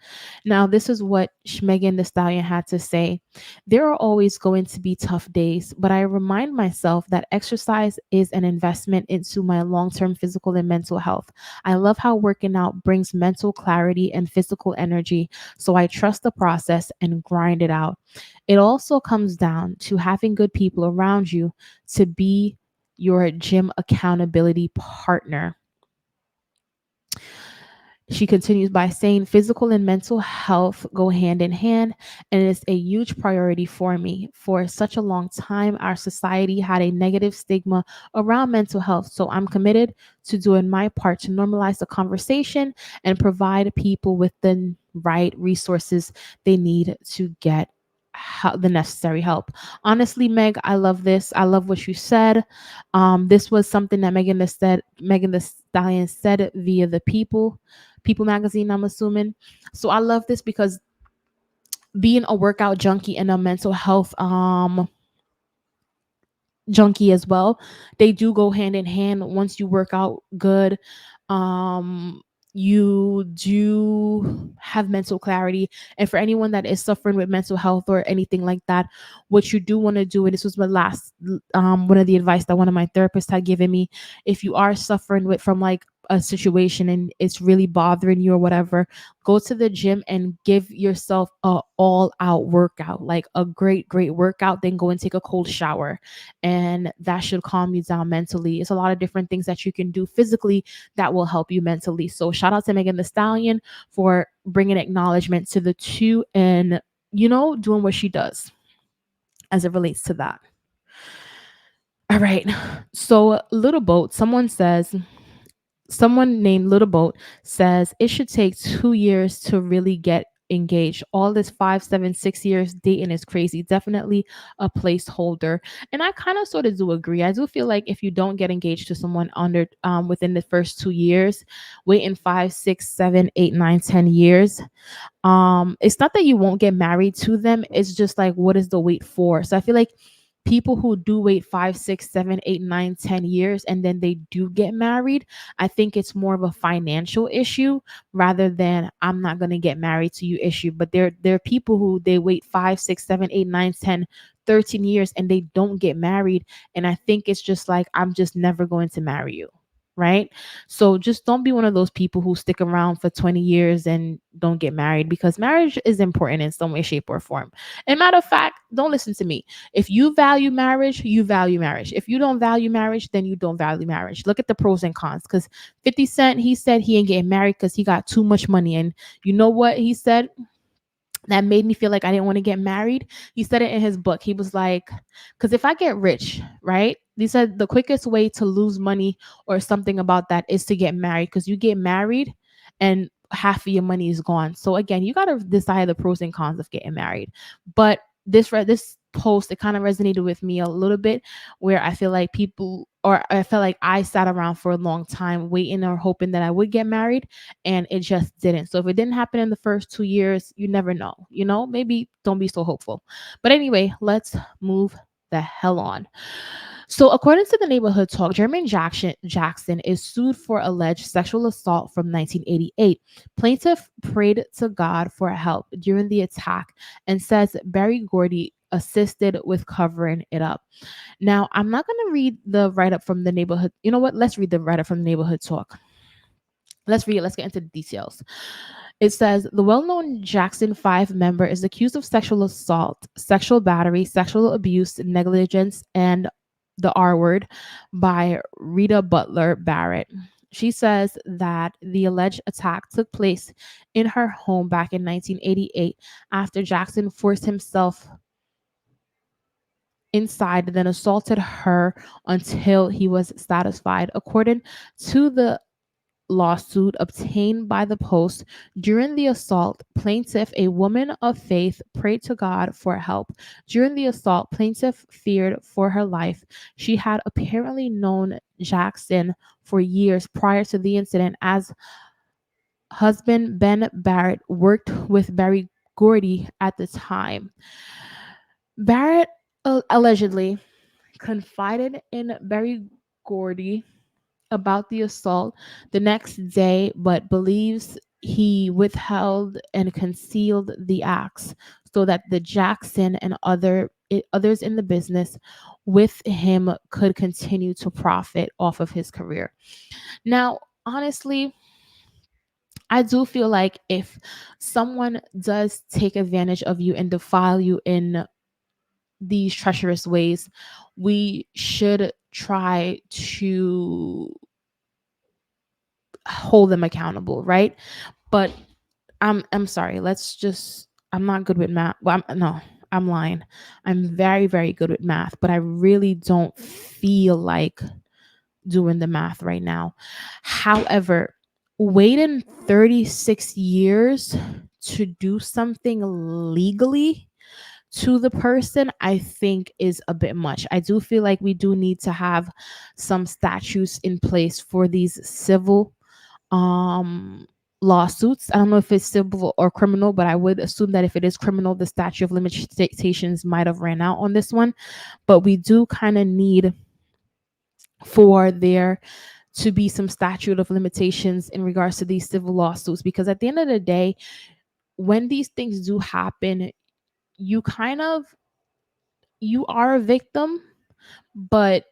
Now, this is what Megan the Stallion had to say. There are always going to be tough days, but I remind myself that exercise is an investment into my long term physical and mental health. I love how working out brings mental clarity and physical energy. So I trust the process and grind it out. It also comes down to having good people around you to be your gym accountability partner. She continues by saying physical and mental health go hand in hand, and it's a huge priority for me. For such a long time, our society had a negative stigma around mental health, so I'm committed to doing my part to normalize the conversation and provide people with the right resources they need to get the necessary help. Honestly, Meg, I love this. I love what you said. This was something that Megan the Stallion said via the People magazine, I'm assuming. So I love this because being a workout junkie and a mental health junkie as well, they do go hand in hand. Once you work out good, um you do have mental clarity. And for anyone that is suffering with mental health or anything like that, what you do want to do, and this was my last one of the advice that one of my therapists had given me, if you are suffering with from like a situation and it's really bothering you or whatever, go to the gym and give yourself a all out workout, like a great workout, then go and take a cold shower, and that should calm you down mentally. It's a lot of different things that you can do physically that will help you mentally. So shout out to Megan the Stallion for bringing acknowledgement to the two and, doing what she does as it relates to that. All right. So Little Boat, someone named Little Boat says it should take 2 years to really get engaged. All this 5, 7, 6 years dating is crazy. Definitely a placeholder. And I kind of sort of do agree. I do feel like if you don't get engaged to someone under within the first 2 years, waiting 5, 6, 7, 8, 9, 10 years, it's not that you won't get married to them, it's just like what is the wait for. So I feel like people who do wait 5, 6, 7, 8, 9, 10 years and then they do get married, I think it's more of a financial issue rather than I'm not going to get married to you issue. But there are people who they wait 5, 6, 7, 8, 9, 10, 13 years and they don't get married, and I think it's just like I'm just never going to marry you, right? So just don't be one of those people who stick around for 20 years and don't get married, because marriage is important in some way, shape, or form. And matter of fact, don't listen to me. If you value marriage, you value marriage. If you don't value marriage, then you don't value marriage. Look at the pros and cons. Because 50 Cent, he said he ain't getting married because he got too much money. And you know what he said? That made me feel like I didn't want to get married. He said it in his book. He was like, because if I get rich, right? He said the quickest way to lose money or something about that is to get married, because you get married and half of your money is gone. So again, you got to decide the pros and cons of getting married. But this post, it kind of resonated with me a little bit, where I feel like people, or I felt like I sat around for a long time waiting or hoping that I would get married, and it just didn't. So if it didn't happen in the first 2 years, you never know, maybe don't be so hopeful. But anyway, let's move the hell on. So, according to the Neighborhood Talk, Jackson is sued for alleged sexual assault from 1988. Plaintiff prayed to God for help during the attack and says Barry Gordy assisted with covering it up. Now, I'm not going to read the write up from the Neighborhood. You know what? Let's read the write up from the Neighborhood Talk. Let's read it. Let's get into the details. It says the well-known Jackson 5 member is accused of sexual assault, sexual battery, sexual abuse, negligence, and the R word by Rita Butler Barrett. She says that the alleged attack took place in her home back in 1988 after Jackson forced himself inside and then assaulted her until he was satisfied. According to the lawsuit obtained by the Post. During the assault, plaintiff, a woman of faith, prayed to God for help. During the assault, plaintiff feared for her life. She had apparently known Jackson for years prior to the incident, as husband Ben Barrett worked with Barry Gordy at the time. Barrett allegedly confided in Barry Gordy about the assault the next day, but believes he withheld and concealed the acts so that the Jackson and others in the business with him could continue to profit off of his career. Now, honestly, I do feel like if someone does take advantage of you and defile you in these treacherous ways, we should try to hold them accountable, right? But I'm sorry. I'm not good with math. Well, no, I'm lying. I'm very very good with math, but I really don't feel like doing the math right now. However, waiting 36 years to do something legally to the person, I think is a bit much. I do feel like we do need to have some statutes in place for these civil um lawsuits. I don't know if it's civil or criminal, but I would assume that if it is criminal, the statute of limitations might have ran out on this one. But we do kind of need for there to be some statute of limitations in regards to these civil lawsuits, because at the end of the day, when these things do happen, you kind of you are a victim, but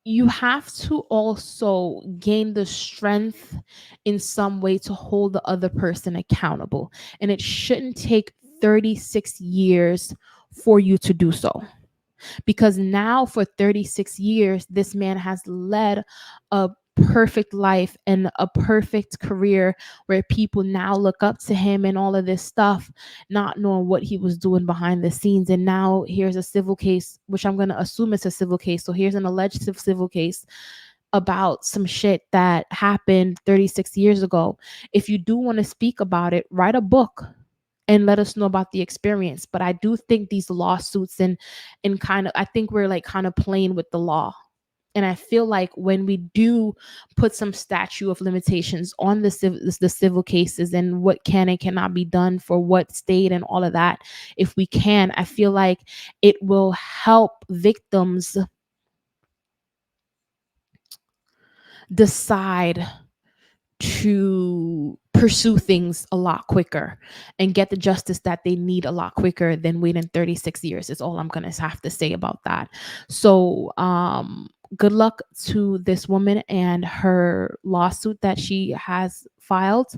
you have to also gain the strength in some way to hold the other person accountable. And it shouldn't take 36 years for you to do so. Because now, for 36 years, this man has led a perfect life and a perfect career where people now look up to him and all of this stuff, not knowing what he was doing behind the scenes. And now here's a civil case, which I'm going to assume it's a civil case. So here's an alleged civil case about some shit that happened 36 years ago. If you do want to speak about it, write a book and let us know about the experience. But I do think these lawsuits and kind of, I think we're like kind of playing with the law. And I feel like when we do put some statute of limitations on the civil cases and what can and cannot be done for what state and all of that, if we can, I feel like it will help victims decide to pursue things a lot quicker and get the justice that they need a lot quicker than waiting 36 years is all I'm going to have to say about that. So good luck to this woman and her lawsuit that she has filed.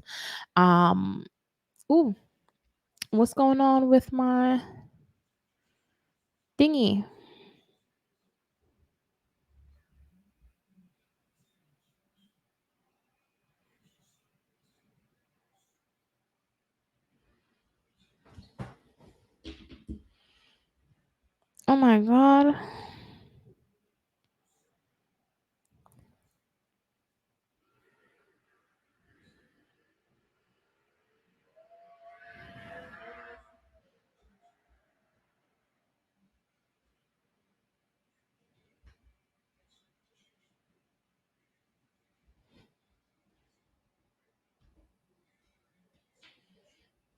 Ooh, what's going on with my thingy? Oh my god.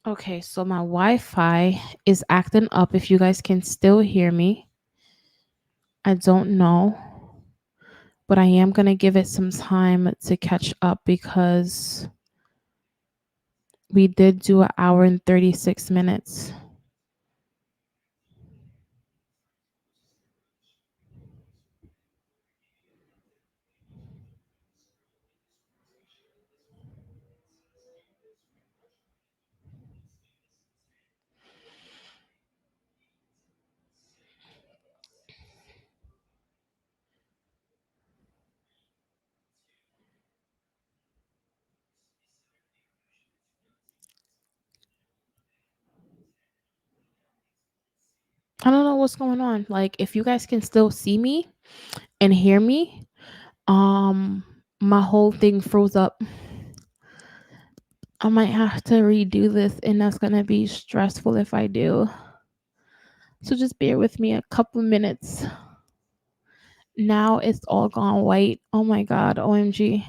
Okay, so my Wi-Fi is acting up. If you guys can still hear me, I don't know, but I am going to give it some time to catch up because we did do an hour and 36 minutes. I don't know what's going on. Like, if you guys can still see me and hear me, my whole thing froze up. I might have to redo this, and that's gonna be stressful if I do. So just bear with me a couple minutes. Now it's all gone white. Oh my god, OMG.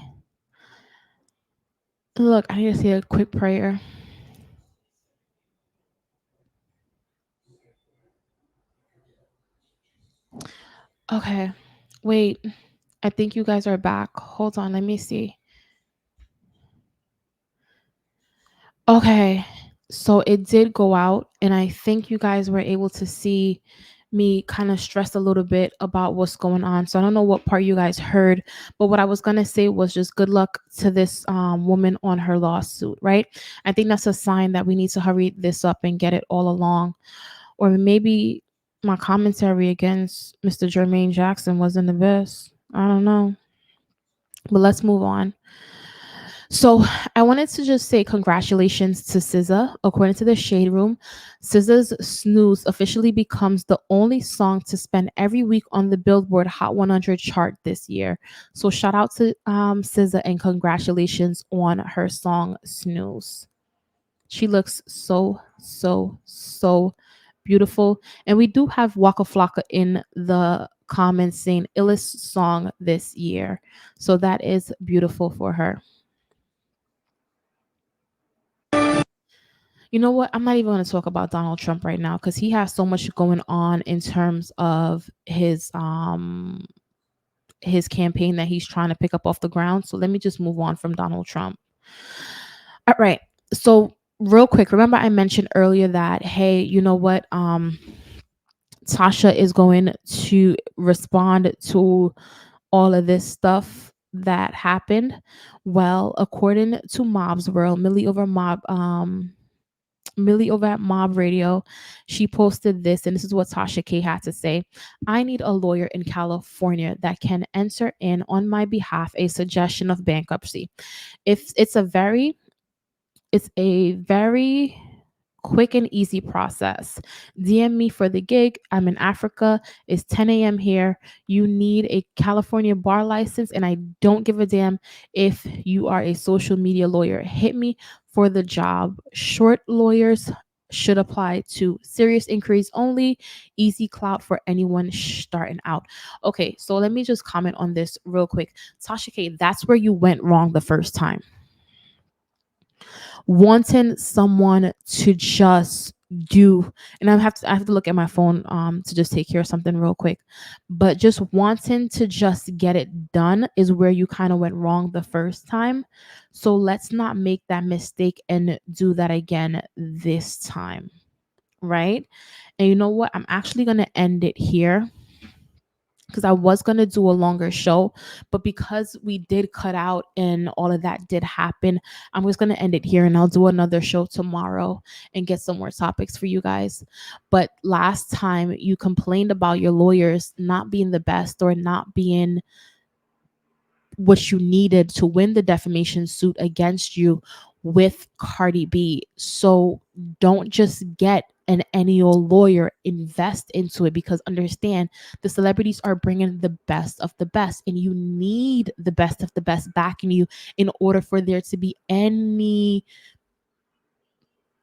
Look, I need to say a quick prayer. Okay. Wait. I think you guys are back. Hold on, let me see. Okay. So it did go out, and I think you guys were able to see me kind of stress a little bit about what's going on. So I don't know what part you guys heard, but what I was going to say was just good luck to this woman on her lawsuit, right? I think that's a sign that we need to hurry this up and get it all along. Or maybe my commentary against Mr. Jermaine Jackson wasn't the best. I don't know. But let's move on. So I wanted to just say congratulations to SZA. According to the Shade Room, SZA's Snooze officially becomes the only song to spend every week on the Billboard Hot 100 chart this year. So shout out to SZA and congratulations on her song Snooze. She looks so beautiful. And we do have Waka Flocka in the comments saying illest song this year. So that is beautiful for her. You know what? I'm not even going to talk about Donald Trump right now because he has so much going on in terms of his campaign that he's trying to pick up off the ground. So let me just move on from Donald Trump. All right. So real quick, remember I mentioned earlier that hey, you know what? Tasha is going to respond to all of this stuff that happened. Well, according to Mob's World, Millie over at Mob Radio, she posted this, and this is what Tasha K had to say. I need a lawyer in California that can enter in on my behalf a suggestion of bankruptcy. If it's a very quick and easy process. DM me for the gig. I'm in Africa. It's 10 a.m. here. You need a California bar license, and I don't give a damn if you are a social media lawyer. Hit me for the job. Short lawyers should apply to serious inquiries only. Easy clout for anyone starting out. Okay, so let me just comment on this real quick. Tasha K, that's where you went wrong the first time. Wanting someone to just do, and I have to look at my phone to just take care of something real quick, but just wanting to just get it done is where you kind of went wrong the first time. So let's not make that mistake and do that again this time, right? And you know what, I'm actually going to end it here because I was going to do a longer show, but because we did cut out and all of that did happen, I'm just going to end it here, and I'll do another show tomorrow and get some more topics for you guys. But last time you complained about your lawyers not being the best or not being what you needed to win the defamation suit against you with Cardi B. So don't just get an annual lawyer, invest into it, because understand the celebrities are bringing the best of the best, and you need the best of the best backing you in order for there to be any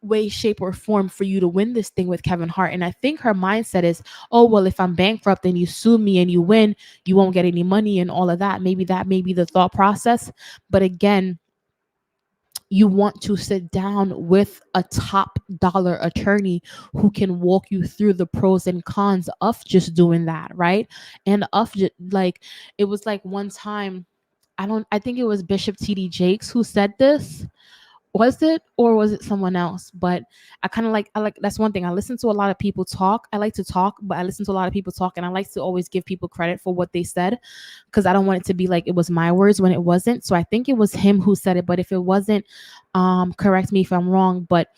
way, shape, or form for you to win this thing with Kevin Hart. And I think her mindset is, oh, well, if I'm bankrupt and you sue me and you win, you won't get any money and all of that. Maybe that may be the thought process. But again, you want to sit down with a top dollar attorney who can walk you through the pros and cons of just doing that, right? And of just, like, it was like one time, I think it was Bishop TD Jakes who said this. Was it, or was it someone else? But I like, that's one thing. I listen to a lot of people talk. I like to talk, but I listen to a lot of people talk, and I like to always give people credit for what they said, because I don't want it to be like it was my words when it wasn't. So I think it was him who said it, but if it wasn't, correct me if I'm wrong. But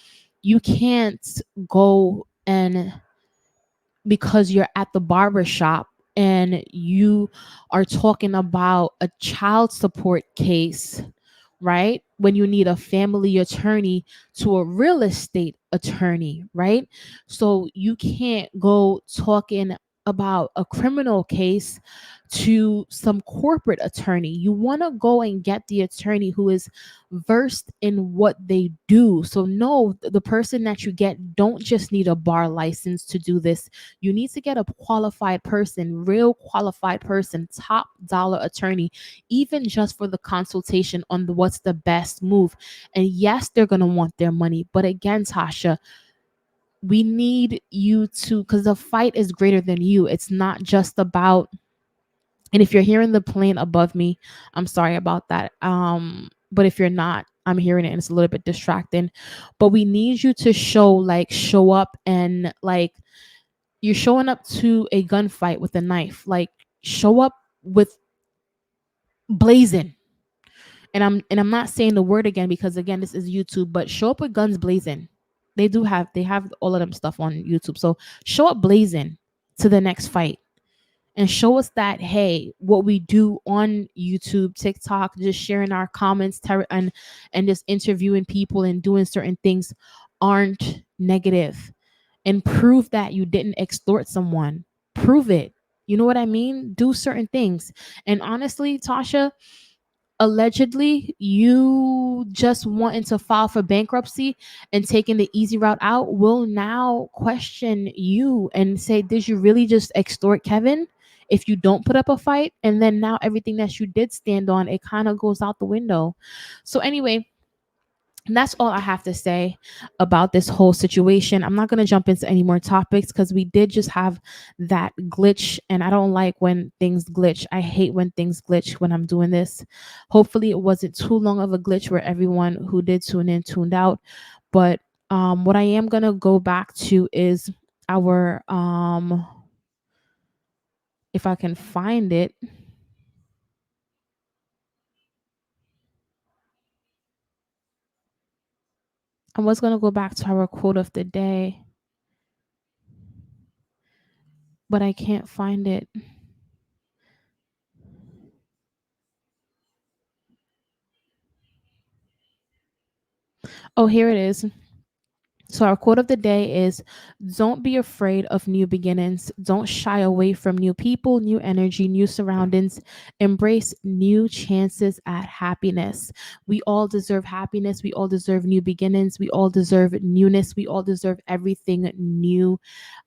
you can't go and, because you're at the barber shop and you are talking about a child support case, right? When you need a family attorney to a real estate attorney, right? So you can't go talking about a criminal case to some corporate attorney. You want to go and get the attorney who is versed in what they do. So no, the person that you get don't just need a bar license to do this. You need to get a qualified person, real qualified person, top dollar attorney, even just for the consultation on what's the best move. And yes, they're going to want their money. But again, Tasha, we need you to, because the fight is greater than you. It's not just about, and if you're hearing the plane above me, I'm sorry about that. But if you're not, I'm hearing it and it's a little bit distracting. But we need you to show up and like you're showing up to a gunfight with a knife. Like show up with blazing. And I'm not saying the word again because again this is YouTube, but show up with guns blazing. They have all of them stuff on YouTube. So show up blazing to the next fight and show us that hey, what we do on YouTube, TikTok, just sharing our comments and just interviewing people and doing certain things aren't negative, and prove that you didn't extort someone. Prove it. You know what I mean? Do certain things. And honestly, Tasha, allegedly you just wanting to file for bankruptcy and taking the easy route out will now question you and say, did you really just extort Kevin if you don't put up a fight? And then now everything that you did stand on, it kind of goes out the window. So anyway, that's all I have to say about this whole situation. I'm not going to jump into any more topics because we did just have that glitch, and I don't like when things glitch. I hate when things glitch when I'm doing this. Hopefully, it wasn't too long of a glitch where everyone who did tune in tuned out. But what I am going to go back to is our, if I can find it. I was going to go back to our quote of the day, but I can't find it. Oh, here it is. So, our quote of the day is, don't be afraid of new beginnings. Don't shy away from new people, new energy, new surroundings. Embrace new chances at happiness. We all deserve happiness. We all deserve new beginnings. We all deserve newness. We all deserve everything new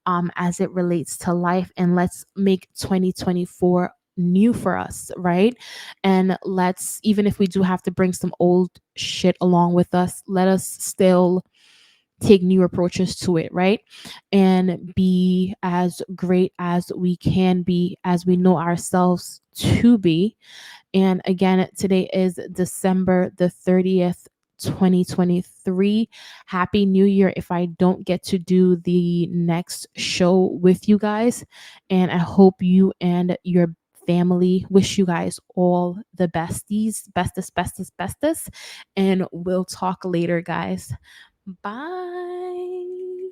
as it relates to life. And let's make 2024 new for us, right? And let's, even if we do have to bring some old shit along with us, let us still take new approaches to it, right? And be as great as we can be, as we know ourselves to be. And again, today is December the 30th, 2023. Happy New Year if I don't get to do the next show with you guys. And I hope you and your family, wish you guys all the besties, bestest. And we'll talk later, guys. Bye.